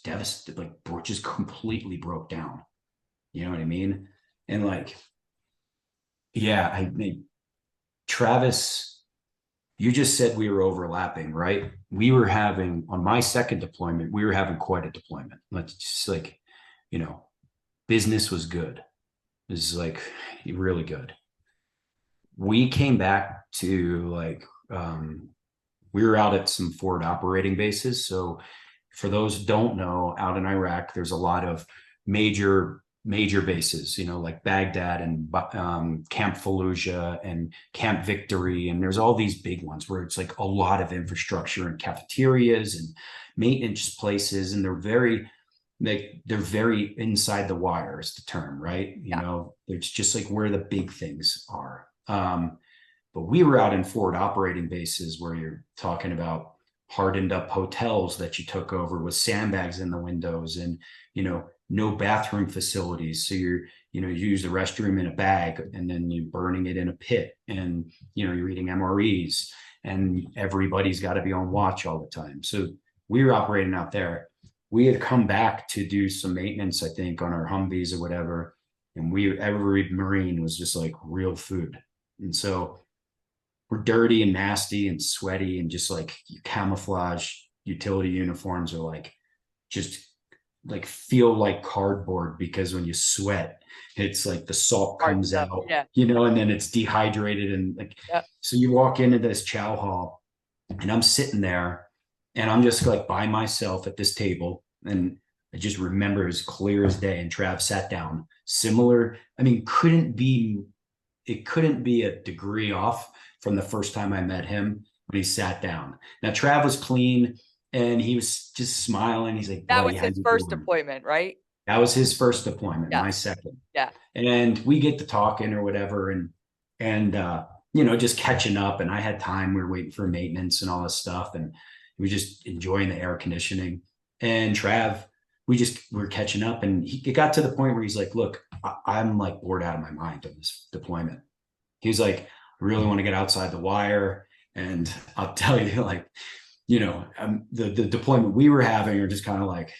Speaker 2: devastated, like just completely broke down. You know what I mean? And like, yeah, Travis, you just said we were overlapping, right? We were having, on my second deployment, we were having quite a deployment. Let's just like, business was good. It was like really good. We came back to we were out at some forward operating bases. So for those who don't know, out in Iraq, there's a lot of major bases, like Baghdad and Camp Fallujah and Camp Victory. And there's all these big ones where it's like a lot of infrastructure and cafeterias and maintenance places. And they're very inside the wire is the term, right? It's just like where the big things are. But we were out in forward operating bases where you're talking about hardened up hotels that you took over with sandbags in the windows and, no bathroom facilities. So you use the restroom in a bag and then you're burning it in a pit and, you're eating MREs and everybody's got to be on watch all the time. So we were operating out there. We had come back to do some maintenance, I think, on our Humvees or whatever. And every Marine was just like real food. And so we're dirty and nasty and sweaty and just like camouflage utility uniforms are like just like feel like cardboard because when you sweat it's like the salt comes out,
Speaker 1: Yeah.
Speaker 2: and then it's dehydrated and like So you walk into this chow hall and I'm sitting there and I'm just like by myself at this table and I just remember as clear as day. And Trav sat down similar. I mean, it couldn't be a degree off from the first time I met him when he sat down. Now, Trav was clean and he was just smiling. He's like,
Speaker 1: That
Speaker 2: buddy,
Speaker 1: was
Speaker 2: how
Speaker 1: his
Speaker 2: you
Speaker 1: first
Speaker 2: doing?
Speaker 1: appointment, right?
Speaker 2: That was his first deployment,
Speaker 1: Yeah.
Speaker 2: my second.
Speaker 1: Yeah.
Speaker 2: And we get to talking or whatever, and you know, just catching up. And I had time. We were waiting for maintenance and all this stuff, and we were just enjoying the air conditioning. And Trav, we were catching up, and it got to the point where he's like, "Look, I'm like bored out of my mind of this deployment." He was like, "I really want to get outside the wire." And I'll tell you, like, you know, the deployment we were having are just kind of like,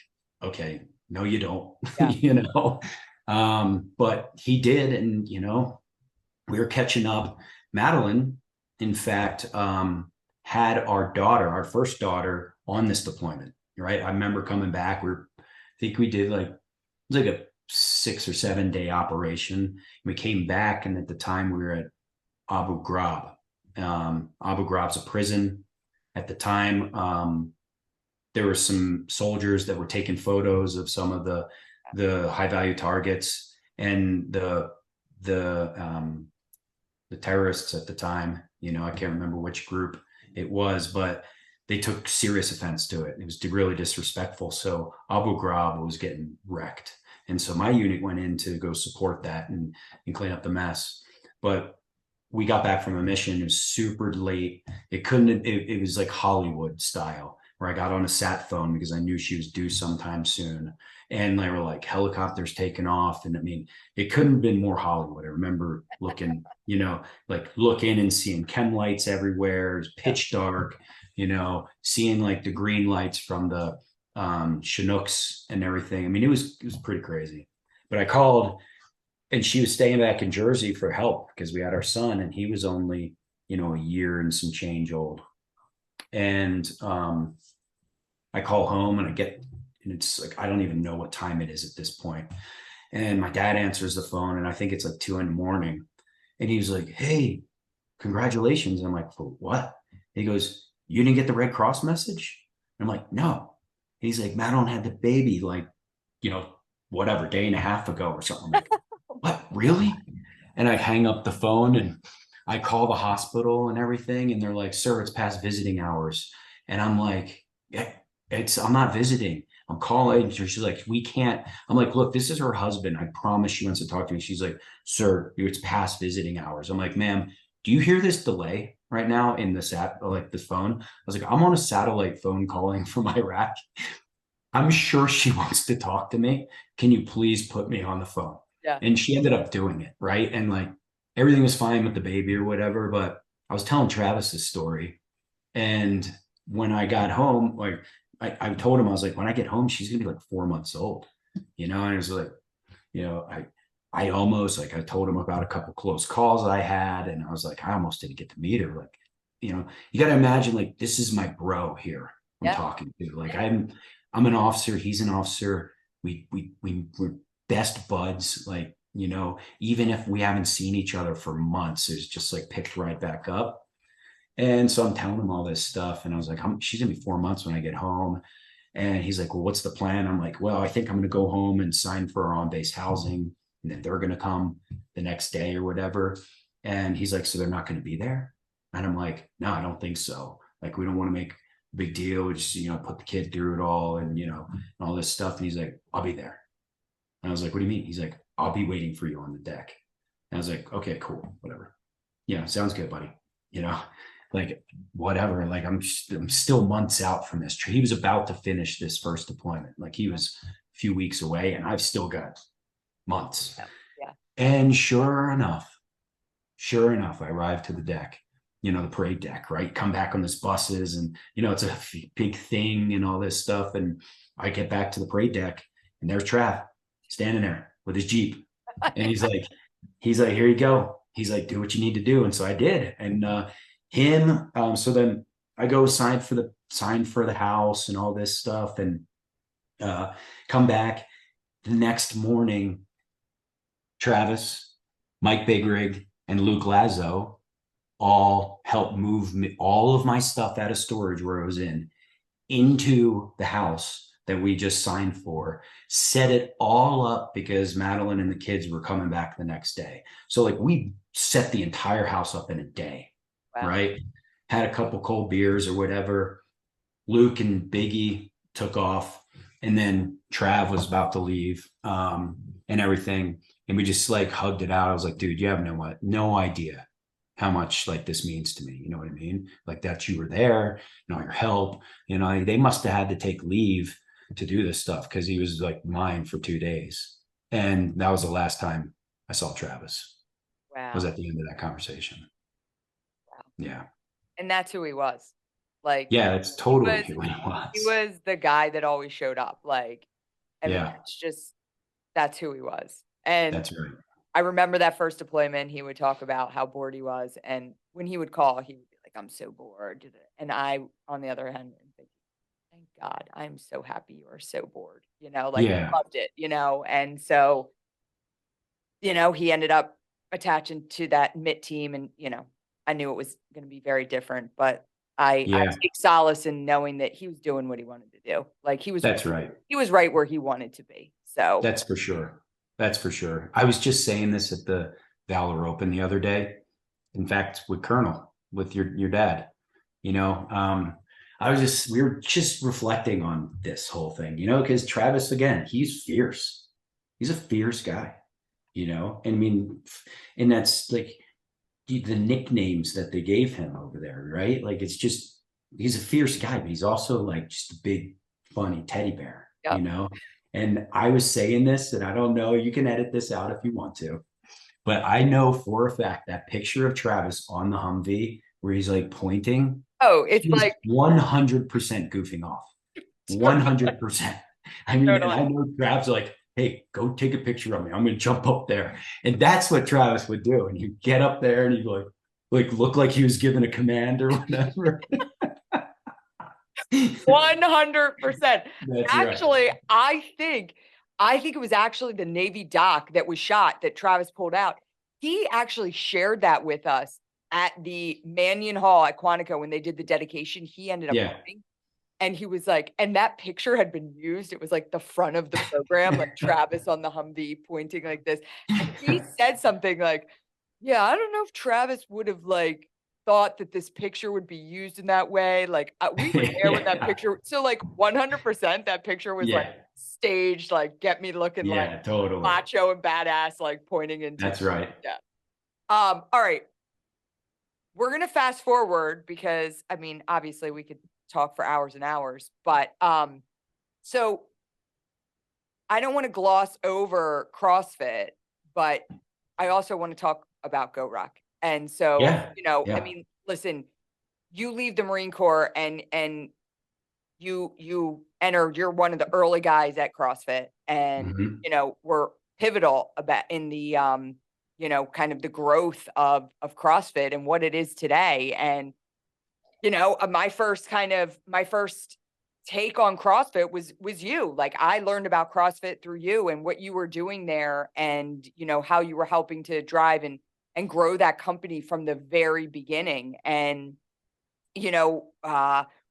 Speaker 2: okay, no, you don't,
Speaker 1: Yeah.
Speaker 2: you know. But he did, and you know, we were catching up. Madeline, in fact, had our first daughter on this deployment, right? I remember coming back. I think we did like, it was like a 6 or 7 day operation. We came back, and at the time we were at Abu Ghraib. Abu Ghraib's a prison. At the time, there were some soldiers that were taking photos of some of the high value targets, and the terrorists at the time, you know, I can't remember which group it was, but they took serious offense to it. It was really disrespectful. So Abu Ghraib was getting wrecked. And so my unit went in to go support that and clean up the mess. But we got back from a mission. It was super late. It was like Hollywood style, where I got on a sat phone because I knew she was due sometime soon. And they were like, helicopters taking off. And I mean, it couldn't have been more Hollywood. I remember looking, you know, like looking and seeing chem lights everywhere. It was pitch dark, you know, seeing like the green lights from the Chinooks and everything. I mean, it was pretty crazy. But I called, and she was staying back in Jersey for help because we had our son, and he was only, you know, a year and some change old. And I call home, and and it's like, I don't even know what time it is at this point. And my dad answers the phone, and I think it's like 2 a.m. And he's like, "Hey, congratulations." And I'm like, "For what?" He goes, "You didn't get the Red Cross message?" And I'm like, "No." He's like, "Madeline had the baby like, you know, whatever, day and a half ago or something." I'm like, "What, really?" And I hang up the phone, and I call the hospital and everything. And they're like, "Sir, it's past visiting hours." And I'm like, "Yeah, I'm not visiting. I'm calling." She's like, "We can't." I'm like, "Look, this is her husband. I promise she wants to talk to me." She's like, "Sir, it's past visiting hours." I'm like, "Ma'am, do you hear this delay right now in the phone?" I was like, "I'm on a satellite phone calling from Iraq. I'm sure she wants to talk to me. Can you please put me on the phone?"
Speaker 1: Yeah.
Speaker 2: And she ended up doing it, right? And like, everything was fine with the baby or whatever. But I was telling Travis this story, and when I got home, like, I told him, I was like, when I get home, she's gonna be like 4 months old, you know. And it was like, you know, I almost, like, I told him about a couple close calls I had, and I was like, I almost didn't get to meet her. Like, you know, you got to imagine, like, this is my bro here I'm
Speaker 1: Yeah.
Speaker 2: talking to. Like, I'm an officer, he's an officer. We're best buds. Like, you know, even if we haven't seen each other for months, it's just like picked right back up. And so I'm telling him all this stuff, and I was like, she's gonna be 4 months when I get home. And he's like, "Well, what's the plan?" I'm like, "Well, I think I'm gonna go home and sign for our on-base housing, and then they're gonna come the next day or whatever." And he's like, "So they're not gonna be there?" And I'm like, "No, I don't think so. Like, we don't want to make a big deal. We just, you know, put the kid through it all, and you know, and all this stuff." And he's like, "I'll be there." And I was like, "What do you mean?" He's like, "I'll be waiting for you on the deck." And I was like, "Okay, cool, whatever. Yeah, sounds good, buddy." You know, like, whatever. Like, I'm still months out from this. He was about to finish this first deployment. Like, he was a few weeks away, and I've still got months.
Speaker 1: Yeah. Yeah.
Speaker 2: And sure enough, I arrived to the deck, you know, the parade deck, right? Come back on these buses, and, you know, it's a big thing and all this stuff. And I get back to the parade deck, and there's Trav standing there with his Jeep. And he's like, "Here you go." He's like, "Do what you need to do." And so I did. And so then I go sign for the house and all this stuff, and come back the next morning. Travis, Mike Bigrig, and Luke Lazo all helped move all of my stuff out of storage where it was into the house that we just signed for, set it all up because Madeline and the kids were coming back the next day. So like we set the entire house up in a day,
Speaker 1: Wow.
Speaker 2: right? Had a couple cold beers or whatever. Luke and Biggie took off, and then Trav was about to leave, and everything. And we just like hugged it out. I was like, dude, you have no idea how much like this means to me. You know what I mean? Like that you were there, and all your help. You know, they must have had to take leave to do this stuff because he was like mine for 2 days. And that was the last time I saw Travis.
Speaker 1: Wow.
Speaker 2: Was at the end of that conversation.
Speaker 1: Wow.
Speaker 2: Yeah.
Speaker 1: And that's who he was. Like,
Speaker 2: yeah, that's totally who he was.
Speaker 1: He was the guy that always showed up. Like, I mean,
Speaker 2: Yeah.
Speaker 1: that's who he was. And
Speaker 2: That's right.
Speaker 1: I remember that first deployment, he would talk about how bored he was. And when he would call, he would be like, I'm so bored. And I, on the other hand, would think, thank God, I'm so happy you are so bored. You know, like he
Speaker 2: Yeah.
Speaker 1: loved it, you know. And so, you know, he ended up attaching to that MIT team. And, you know, I knew it was going to be very different, but I
Speaker 2: Yeah.
Speaker 1: take solace in knowing that he was doing what he wanted to do. Like
Speaker 2: That's right.
Speaker 1: he was right where he wanted to be. So
Speaker 2: That's for sure. That's for sure. I was just saying this at the Valor Open the other day. In fact, with Colonel, with your dad, you know, we were just reflecting on this whole thing, you know, because Travis, again, he's fierce. He's a fierce guy, you know, I mean, and that's like the nicknames that they gave him over there, right? Like, it's just, he's a fierce guy, but he's also like just a big, funny teddy bear,
Speaker 1: Yep.
Speaker 2: you know? And I was saying this, and I don't know, you can edit this out if you want to, but I know for a fact that picture of Travis on the Humvee where he's like pointing.
Speaker 1: Oh, it's
Speaker 2: he's
Speaker 1: like
Speaker 2: 100% goofing off. 100%. I mean,
Speaker 1: totally.
Speaker 2: and I know Trav's like, hey, go take a picture of me. I'm going to jump up there. And that's what Travis would do. And he'd get up there and he'd like look like he was given a command or whatever.
Speaker 1: 100%. Actually,
Speaker 2: right.
Speaker 1: I think it was actually the Navy doc that was shot that Travis pulled out. He actually shared that with us at the Manion Hall at Quantico when they did the dedication. He ended up coming, and he was like, and that picture had been used. It was like the front of the program, like Travis on the Humvee pointing like this. And he said something like, yeah, I don't know if Travis would have like thought that this picture would be used in that way. Like we were there when that picture. So like 100% that picture was like staged, like get me looking like
Speaker 2: totally
Speaker 1: macho and badass, like pointing into.
Speaker 2: That's right.
Speaker 1: Yeah. All right. We're going to fast forward because I mean, obviously we could talk for hours and hours, but so I don't want to gloss over CrossFit, but I also want to talk about GORUCK. And so, you know, I mean, listen, you leave the Marine Corps and you enter, you're one of the early guys at CrossFit, and you know, we're pivotal about in the you know, kind of the growth of CrossFit and what it is today. And you know, my first take on CrossFit was you. Like I learned about CrossFit through you and what you were doing there, and you know how you were helping to drive and grow that company from the very beginning. And you know,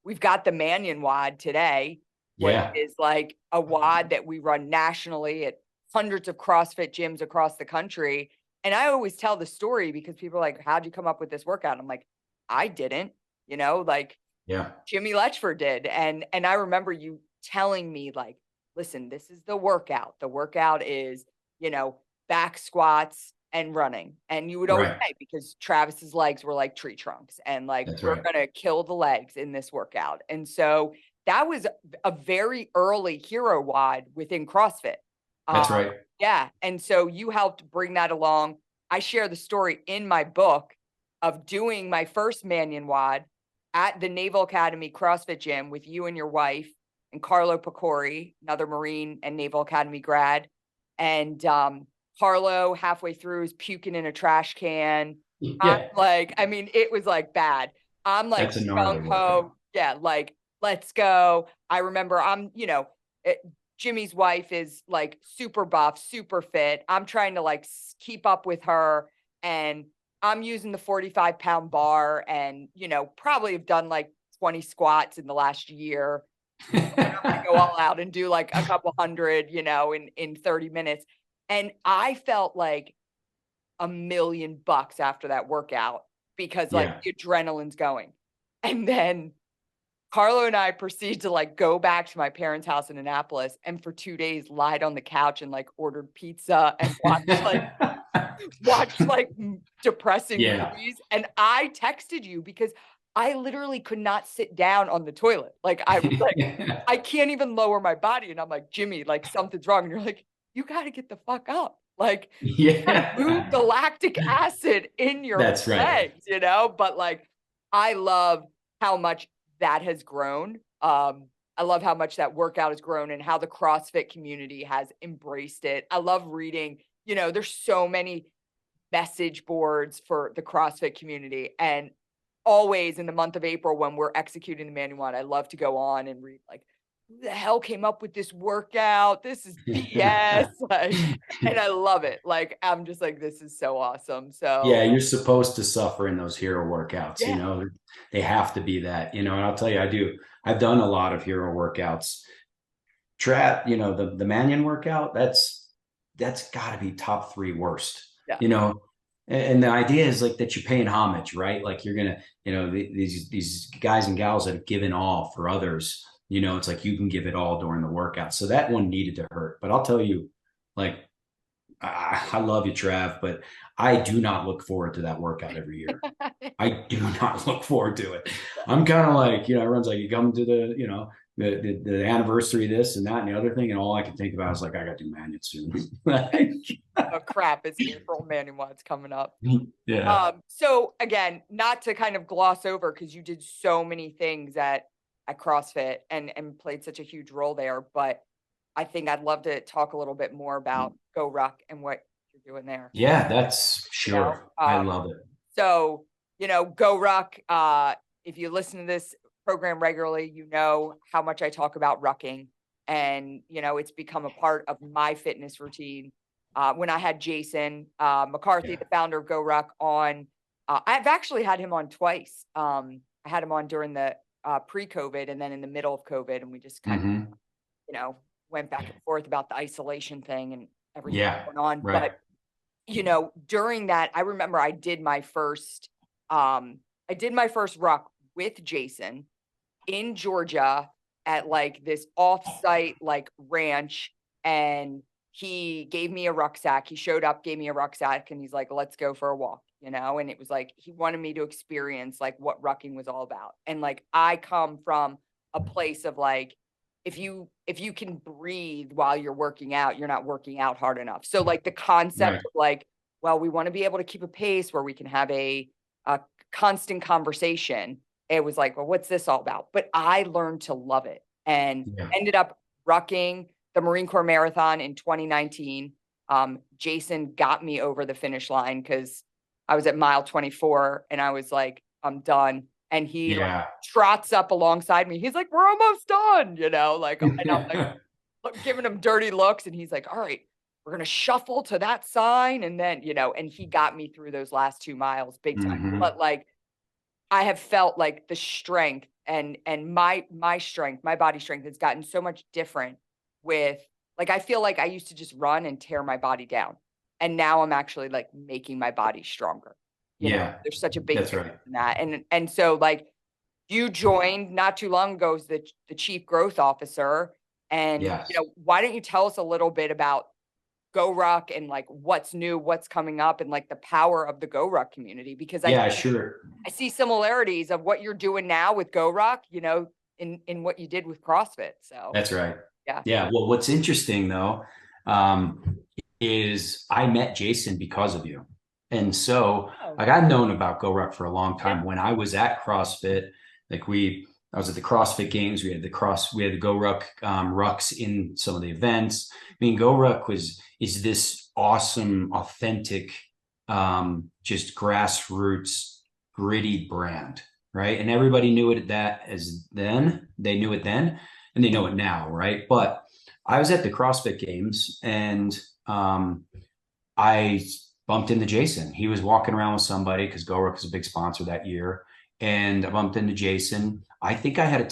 Speaker 1: we've got the Manion WOD today, which is like a WOD that we run nationally at hundreds of CrossFit gyms across the country. And I always tell the story because people are like, how'd you come up with this workout? I'm like, I didn't, you know, like Jimi Letchford did. And I remember you telling me like, listen, this is the workout. The workout is, you know, back squats and running. And you would always say, because Travis's legs were like tree trunks, and like, we're going to kill the legs in this workout. And so that was a very early hero WOD within CrossFit.
Speaker 2: That's right.
Speaker 1: Yeah. And so you helped bring that along. I share the story in my book of doing my first Manion WOD at the Naval Academy CrossFit gym with you and your wife and Carlo Picori, another Marine and Naval Academy grad. And Carlo halfway through is puking in a trash can. I'm like, I mean, it was like bad. I'm like, gung ho. Yeah. Like, let's go. I remember you know, Jimmy's wife is like super buff, super fit. I'm trying to like keep up with her, and I'm using the 45-pound bar, and, you know, probably have done like 20 squats in the last year. I'm gonna go all out and do like a couple hundred, you know, in 30 minutes. And I felt like $1,000,000 after that workout because like
Speaker 2: Yeah.
Speaker 1: the adrenaline's going. And then Carlo and I proceed to like go back to my parents' house in Annapolis and for 2 days lied on the couch and like ordered pizza and watched like depressing
Speaker 2: Yeah.
Speaker 1: movies. And I texted you because I literally could not sit down on the toilet. Like I was like, I can't even lower my body. And I'm like, Jimmy, like something's wrong. And you're like, you got to get the fuck up. Like, you gotta move the
Speaker 2: Yeah.
Speaker 1: lactic acid in your
Speaker 2: That's right.
Speaker 1: legs, you know? But like, I love how much that has grown. I love how much that workout has grown and how the CrossFit community has embraced it. I love reading, you know, there's so many message boards for the CrossFit community. And always in the month of April, when we're executing the Manion, I love to go on and read like, who the hell came up with this workout? This is BS. Like, and I love it. Like, I'm just like, this is so awesome. So
Speaker 2: Yeah, you're supposed to suffer in those hero workouts, you
Speaker 1: yeah,
Speaker 2: know, they have to be that, you know, and I'll tell you, I've done a lot of hero workouts. You know, the Manion workout, that's gotta be top 3 worst,
Speaker 1: yeah,
Speaker 2: you know, and the idea is like that you're paying homage, right? Like you're gonna, you know, these guys and gals that have given all for others, you know, it's like you can give it all during the workout. So that one needed to hurt. But I'll tell you, like, I love you, Trav, but I do not look forward to that workout every year. I do not look forward to it. I'm kind of like, you know, everyone's like, you come to the, you know, the anniversary, this and that and the other thing, and all I can think about is like, I got to do Manion soon. Like,
Speaker 1: oh crap, it's April Manion Watts coming up.
Speaker 2: yeah,
Speaker 1: So again, not to kind of gloss over because you did so many things at CrossFit and played such a huge role there, but I think I'd love to talk a little bit more about GORUCK and what you're doing there.
Speaker 2: yeah, that's
Speaker 1: You know,
Speaker 2: sure. I love it.
Speaker 1: so you know, GORUCK. If you listen to this program regularly, you know how much I talk about rucking, and you know it's become a part of my fitness routine. When I had Jason McCarthy,
Speaker 2: Yeah.
Speaker 1: the founder of GORUCK, on, I've actually had him on twice. I had him on during the pre-COVID and then in the middle of COVID, and we just kind of,
Speaker 2: Hmm.
Speaker 1: you know, went back and forth about the isolation thing and everything
Speaker 2: Yeah.
Speaker 1: going on.
Speaker 2: Right.
Speaker 1: But you know, during that, I remember I did my first ruck with Jason in Georgia at like this off-site like ranch, and he gave me a rucksack. He showed up, gave me a rucksack, and he's like, "Let's go for a walk," you know? And it was like he wanted me to experience like what rucking was all about. And like I come from a place of like if you can breathe while you're working out, you're not working out hard enough. So like the concept
Speaker 2: Right.
Speaker 1: of like, well, we want to be able to keep a pace where we can have a constant conversation. It was like, well, what's this all about? But I learned to love it and
Speaker 2: Yeah.
Speaker 1: ended up rucking the Marine Corps Marathon in 2019. Jason got me over the finish line because I was at mile 24 and I was like, I'm done. And he like
Speaker 2: Yeah.
Speaker 1: trots up alongside me. He's like, we're almost done, you know, like, and I'm like giving him dirty looks. And he's like, all right, we're going to shuffle to that sign. And then, you know, and he got me through those last 2 miles big time.
Speaker 2: Hmm.
Speaker 1: But like, I have felt like the strength and my strength, my body strength has gotten so much different with like I feel like I used to just run and tear my body down. And now I'm actually like making my body stronger. You know,
Speaker 2: Yeah.
Speaker 1: there's such a big
Speaker 2: That's
Speaker 1: difference
Speaker 2: right.
Speaker 1: in that. And so like you joined not too long ago as the chief growth officer. And you
Speaker 2: Yes.
Speaker 1: know, why don't you tell us a little bit about GORUCK and like what's new, what's coming up, and like the power of the GORUCK community? Because
Speaker 2: Yeah, sure.
Speaker 1: I see similarities of what you're doing now with GORUCK, you know, in what you did with CrossFit. So
Speaker 2: That's right.
Speaker 1: yeah.
Speaker 2: Yeah. Well, what's interesting though, um, is I met Jason because of you. And so
Speaker 1: Oh,
Speaker 2: like I've known about GoRuck for a long
Speaker 1: yeah.
Speaker 2: time. When I was at CrossFit, like I was at the CrossFit Games. We had the GoRuck rucks in some of the events. I mean, GoRuck is this awesome, authentic, just grassroots, gritty brand, right? And everybody knew it they knew it then, and they know it now, right? But I was at the CrossFit Games, and I bumped into Jason. He was walking around with somebody because GoRuck was a big sponsor that year, and I bumped into Jason. I think I had a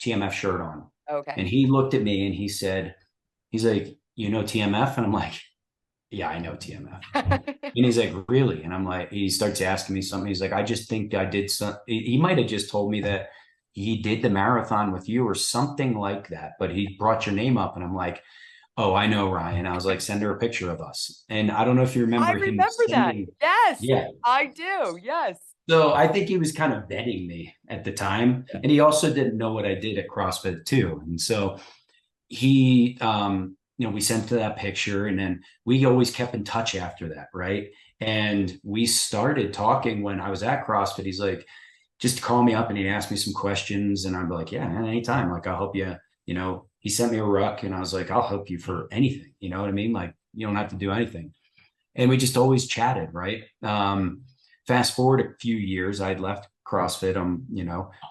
Speaker 2: TMF shirt on.
Speaker 1: Okay.
Speaker 2: And he looked at me and he said, he's like, you know TMF? And I'm like, yeah, I know TMF. And he's like, really? And I'm like, he starts asking me something. He's like, I just think I did some, he might have just told me that he did the marathon with you or something like that, but he brought your name up. And I'm like, oh, I know Ryan. I was like, send her a picture of us. And I don't know if you
Speaker 1: I
Speaker 2: remember him
Speaker 1: remember that.
Speaker 2: sending,
Speaker 1: Yes,
Speaker 2: yeah.
Speaker 1: I do. Yes.
Speaker 2: So I think he was kind of vetting me at the time. And he also didn't know what I did at CrossFit too. And so he, we sent to that picture and then we always kept in touch after that. Right. And we started talking when I was at CrossFit. He's like, just call me up and he'd ask me some questions. And I'm like, yeah, man, anytime. Like, I'll help you. He sent me a ruck and I was like, I'll help you for anything. You know what I mean? Like, you don't have to do anything. And we just always chatted. Right. Fast forward a few years, I'd left CrossFit.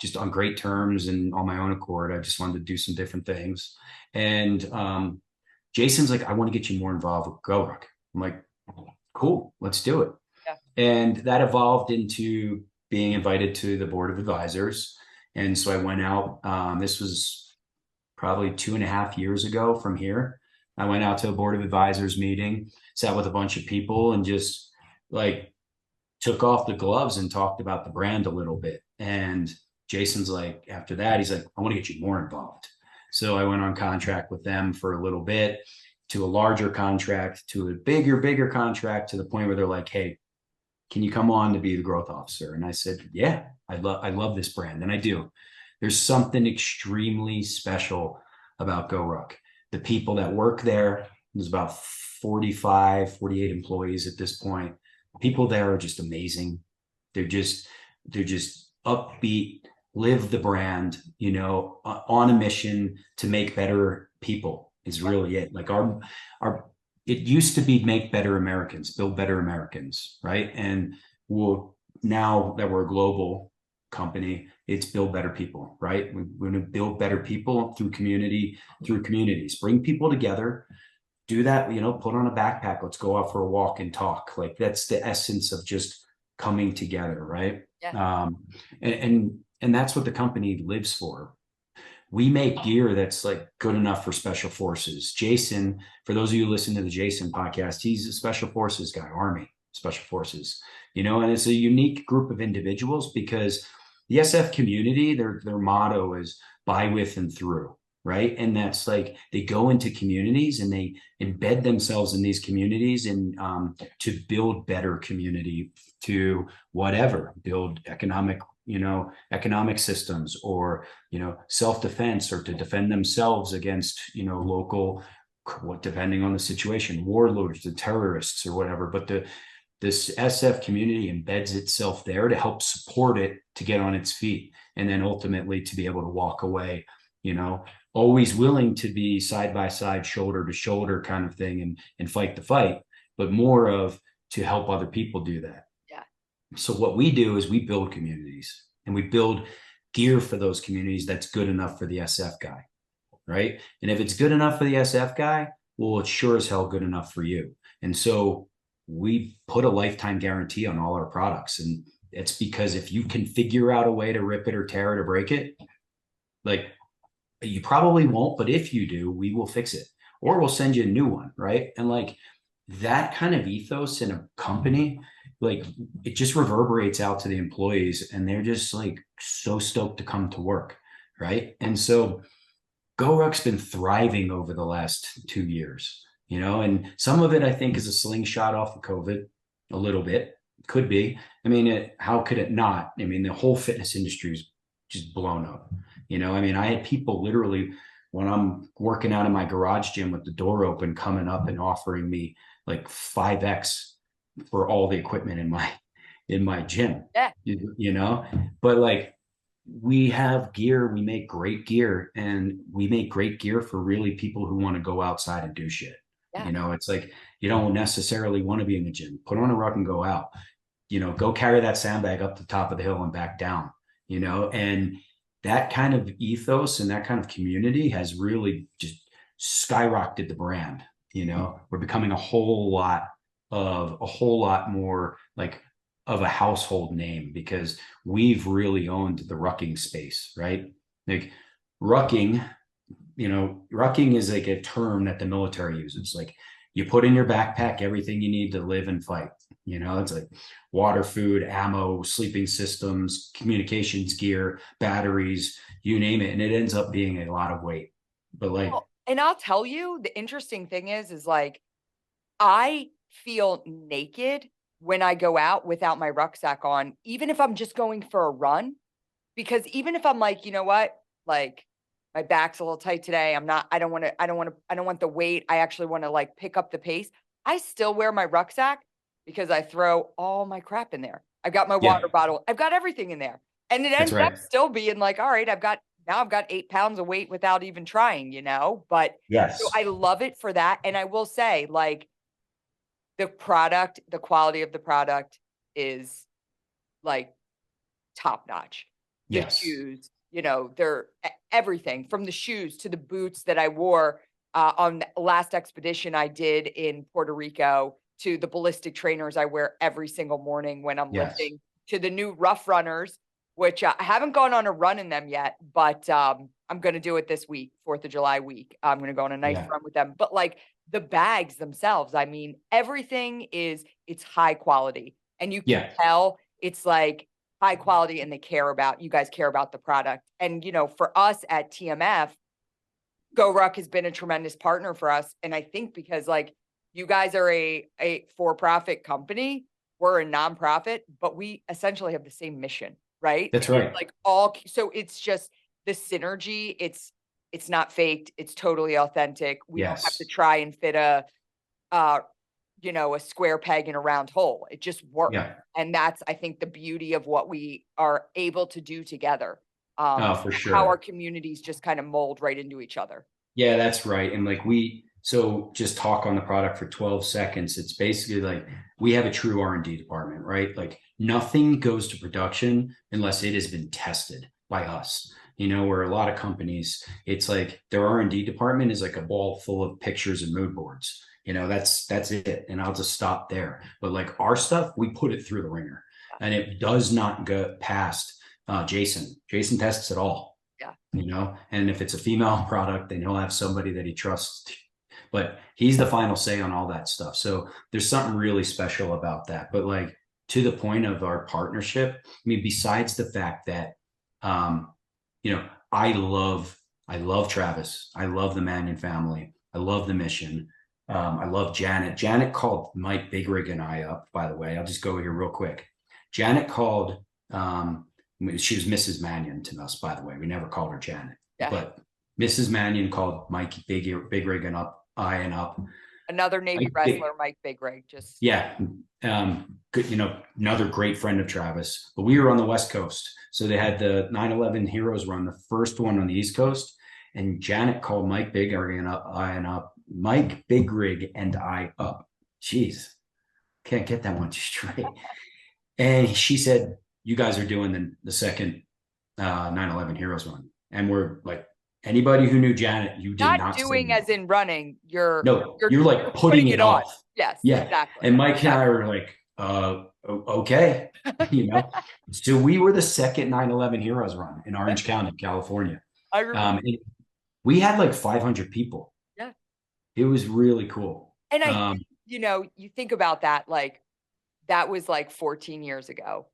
Speaker 2: Just on great terms and on my own accord. I just wanted to do some different things. And Jason's like, I want to get you more involved with GORUCK. I'm like, cool, let's do it.
Speaker 1: Yeah.
Speaker 2: And that evolved into being invited to the board of advisors. And so I went out. This was probably 2.5 years ago from here. I went out to a board of advisors meeting, sat with a bunch of people and just like took off the gloves and talked about the brand a little bit. And Jason's like, after that, he's like, I want to get you more involved. So I went on contract with them for a little bit, to a larger contract, to a bigger contract, to the point where they're like, hey, can you come on to be the growth officer? And I said, yeah, I love this brand. And I do. There's something extremely special about GORUCK. The people that work there, there's about 48 employees at this point. People there are just amazing. They're just upbeat, live the brand, on a mission to make better people is really it. Like it used to be make better Americans, build better Americans, right? And now that we're a global company, it's build better people, right? We're going to build better people through communities, bring people together. Do that, put on a backpack, let's go out for a walk and talk. Like that's the essence of just coming together, right?
Speaker 1: Yeah.
Speaker 2: And that's what the company lives for. We make gear that's like good enough for special forces. Jason, for those of you who listen to the Jason podcast, he's a special forces guy, Army special forces, and it's a unique group of individuals because the SF community, their motto is by, with, and through. Right. And that's like they go into communities and they embed themselves in these communities and to build better community, to build economic systems or, self-defense, or to defend themselves against, local, depending on the situation, warlords, the terrorists or whatever. But this SF community embeds itself there to help support it to get on its feet and then ultimately to be able to walk away, always willing to be side by side, shoulder to shoulder kind of thing and fight the fight, but more of to help other people do that.
Speaker 1: Yeah. So
Speaker 2: what we do is we build communities and we build gear for those communities that's good enough for the SF guy, right? And if it's good enough for the SF guy, well, it's sure as hell good enough for you. And so we put a lifetime guarantee on all our products. And it's because if you can figure out a way to rip it or tear it or break it, like, you probably won't, but if you do, we will fix it or we'll send you a new one. Right. And like that kind of ethos in a company, like it just reverberates out to the employees and they're just like so stoked to come to work. Right. And so GORUCK's been thriving over the last 2 years, and some of it I think is a slingshot off of COVID, a little bit, could be. I mean, how could it not? I mean, the whole fitness industry is just blown up. I had people literally when I'm working out in my garage gym with the door open, coming up and offering me like 5X for all the equipment in my gym.
Speaker 1: Yeah.
Speaker 2: But like we have gear, we make great gear, and we make great gear for really people who want to go outside and do shit.
Speaker 1: Yeah.
Speaker 2: It's like you don't necessarily want to be in the gym. Put on a ruck and go out. Go carry that sandbag up the top of the hill and back down. And that kind of ethos and that kind of community has really just skyrocketed the brand. We're becoming a whole lot more like of a household name because we've really owned the rucking space, right? Like rucking, rucking is like a term that the military uses. Like you put in your backpack everything you need to live and fight. It's like water, food, ammo, sleeping systems, communications gear, batteries, you name it. And it ends up being a lot of weight. But like,
Speaker 1: and I'll tell you, the interesting thing is like, I feel naked when I go out without my rucksack on, even if I'm just going for a run, because even if I'm like, you know what, like my back's a little tight today. I don't want the weight. I actually want to like pick up the pace. I still wear my rucksack because I throw all my crap in there. I've got my water bottle. I've got everything in there. And it ends up still being like, all right, I've got 8 pounds of weight without even trying, but
Speaker 2: yes,
Speaker 1: so I love it for that. And I will say, like, the quality of the product is like top notch. The shoes, they're everything from the shoes to the boots that I wore on the last expedition I did in Puerto Rico, to the ballistic trainers I wear every single morning when I'm lifting, to the new Rough Runners, which I haven't gone on a run in them yet, but I'm going to do it this week, 4th of July week. I'm going to go on a nice run with them. But like the bags themselves, I mean, everything it's high quality, and you can tell it's like high quality, and you guys care about the product. And, for us at TMF, GORUCK has been a tremendous partner for us. And I think because like you guys are a for-profit company, we're a nonprofit, but we essentially have the same mission, right?
Speaker 2: That's right.
Speaker 1: Like so it's just the synergy. It's not faked. It's totally authentic. We don't have to try and fit a square peg in a round hole. It just works.
Speaker 2: Yeah.
Speaker 1: And that's, I think, the beauty of what we are able to do together.
Speaker 2: For sure.
Speaker 1: How our communities just kind of mold right into each other.
Speaker 2: Yeah, that's right. And like so just talk on the product for 12 seconds. It's basically like we have a true R&D department, right? Like nothing goes to production unless it has been tested by us. Where a lot of companies, it's like their R&D department is like a ball full of pictures and mood boards. That's it. And I'll just stop there. But like our stuff, we put it through the ringer, and it does not go past Jason. Jason tests it all.
Speaker 1: Yeah.
Speaker 2: And if it's a female product, then he'll have somebody that he trusts, but he's the final say on all that stuff. So there's something really special about that. But like to the point of our partnership, I mean, besides the fact that, I love Travis. I love the Manion family. I love the mission. I love Janet. Janet called Mike Bigrig and I up, by the way. I'll just go here real quick. Janet called, she was Mrs. Manion to us, by the way. We never called her Janet. Yeah. But Mrs. Manion called Mike Bigrig and up.
Speaker 1: Another Navy wrestler, Mike Bigrig.
Speaker 2: Another great friend of Travis. But we were on the West Coast. So they had the 9/11 Heroes Run, the first one on the East Coast. And Janet called Mike Bigrig and I up. Jeez, can't get that one straight. And she said, you guys are doing the second 9/11 Heroes Run. And we're like, anybody who knew Janet, you did not
Speaker 1: doing as in running. You're
Speaker 2: like putting it off.
Speaker 1: Yes,
Speaker 2: yeah,
Speaker 1: exactly.
Speaker 2: And Mike and I were like, okay, So we were the second 9/11 Heroes Run in Orange County, California.
Speaker 1: I remember.
Speaker 2: We had like 500 people.
Speaker 1: Yeah,
Speaker 2: it was really cool.
Speaker 1: And you think about that, like that was like 14 years ago.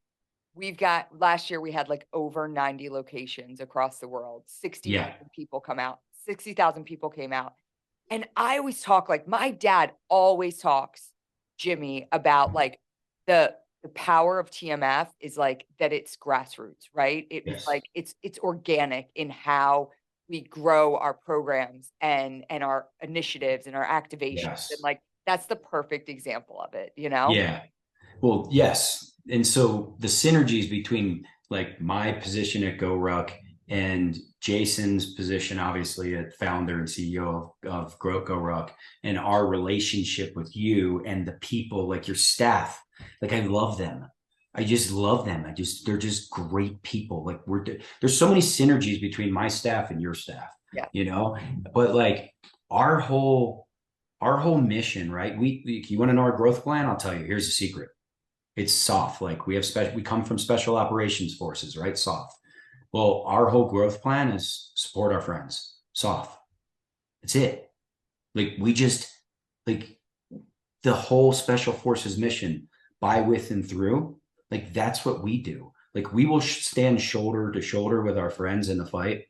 Speaker 1: Last year we had like over 90 locations across the world. 60,000 people come out. 60,000 people came out. And I always talk, like my dad always talks, Jimmy, about like the power of TMF is like that it's grassroots, right? It's like it's organic in how we grow our programs and our initiatives and our activations. And like that's the perfect example of it,
Speaker 2: Yeah. Well, yes. And so the synergies between like my position at GORUCK and Jason's position, obviously at founder and CEO of GORUCK, and our relationship with you and the people, like your staff, like I love them. I just love them. They're just great people. Like there's so many synergies between my staff and your staff, but like our whole mission, right? You want to know our growth plan? I'll tell you, here's the secret. It's soft. Like we come from special operations forces, right? Soft. Well, our whole growth plan is support our friends. Soft. That's it. Like we just like the whole special forces mission by, with, and through. Like that's what we do. Like we will stand shoulder to shoulder with our friends in the fight,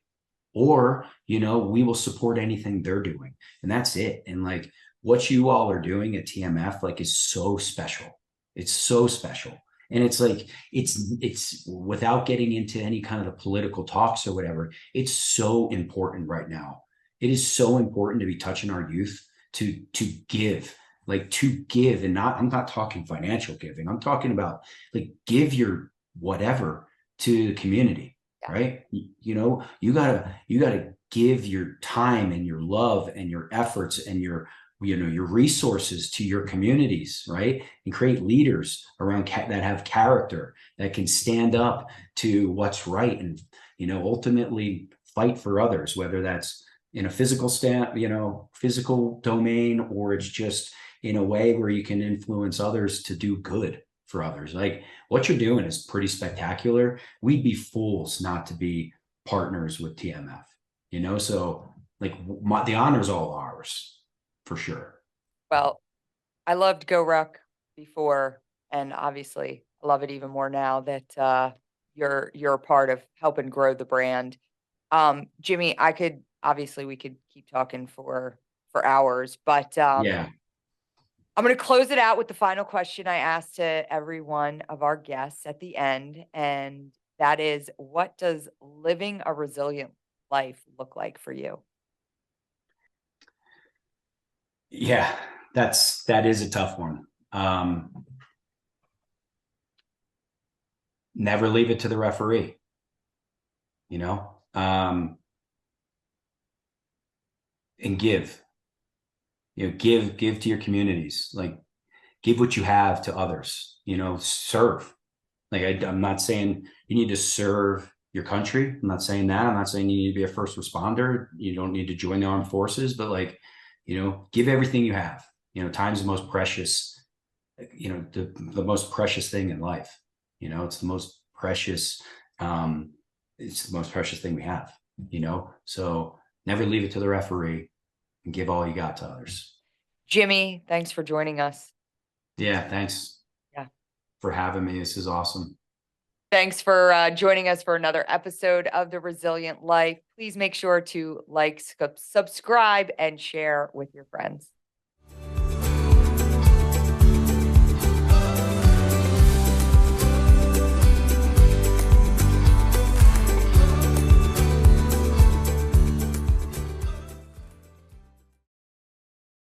Speaker 2: or we will support anything they're doing, and that's it. And like what you all are doing at TMF like is so special. It's so special. And it's like it's without getting into any kind of the political talks or whatever, it's so important right now. It is so important to be touching our youth, to give, like to give. And not, I'm not talking financial giving, I'm talking about like give your whatever to the community. Right? You gotta give your time and your love and your efforts and your resources to your communities, right? And create leaders around that have character, that can stand up to what's right, and ultimately fight for others, whether that's in a physical domain, or it's just in a way where you can influence others to do good for others. Like what you're doing is pretty spectacular. We'd be fools not to be partners with TMF, so like the honor is all ours for sure.
Speaker 1: Well, I loved GORUCK before, and obviously I love it even more now that you're a part of helping grow the brand. Jimi, we could keep talking for hours, but
Speaker 2: Yeah.
Speaker 1: I'm going to close it out with the final question I asked to every one of our guests at the end, and that is, what does living a resilient life look like for you?
Speaker 2: Yeah, that is a tough one. Never leave it to the referee, and give to your communities, like give what you have to others, serve. Like I'm not saying you need to serve your country. I'm not saying that. I'm not saying you need to be a first responder. You don't need to join the armed forces, but like, give everything you have. Time's the most precious, the most precious thing in life. It's the most precious, it's the most precious thing we have, so never leave it to the referee, and give all you got to others.
Speaker 1: Jimi, thanks for joining us.
Speaker 2: Yeah, thanks
Speaker 1: Yeah.
Speaker 2: for having me. This is awesome.
Speaker 1: Thanks for joining us for another episode of The Resilient Life. Please make sure to like, subscribe, and share with your friends.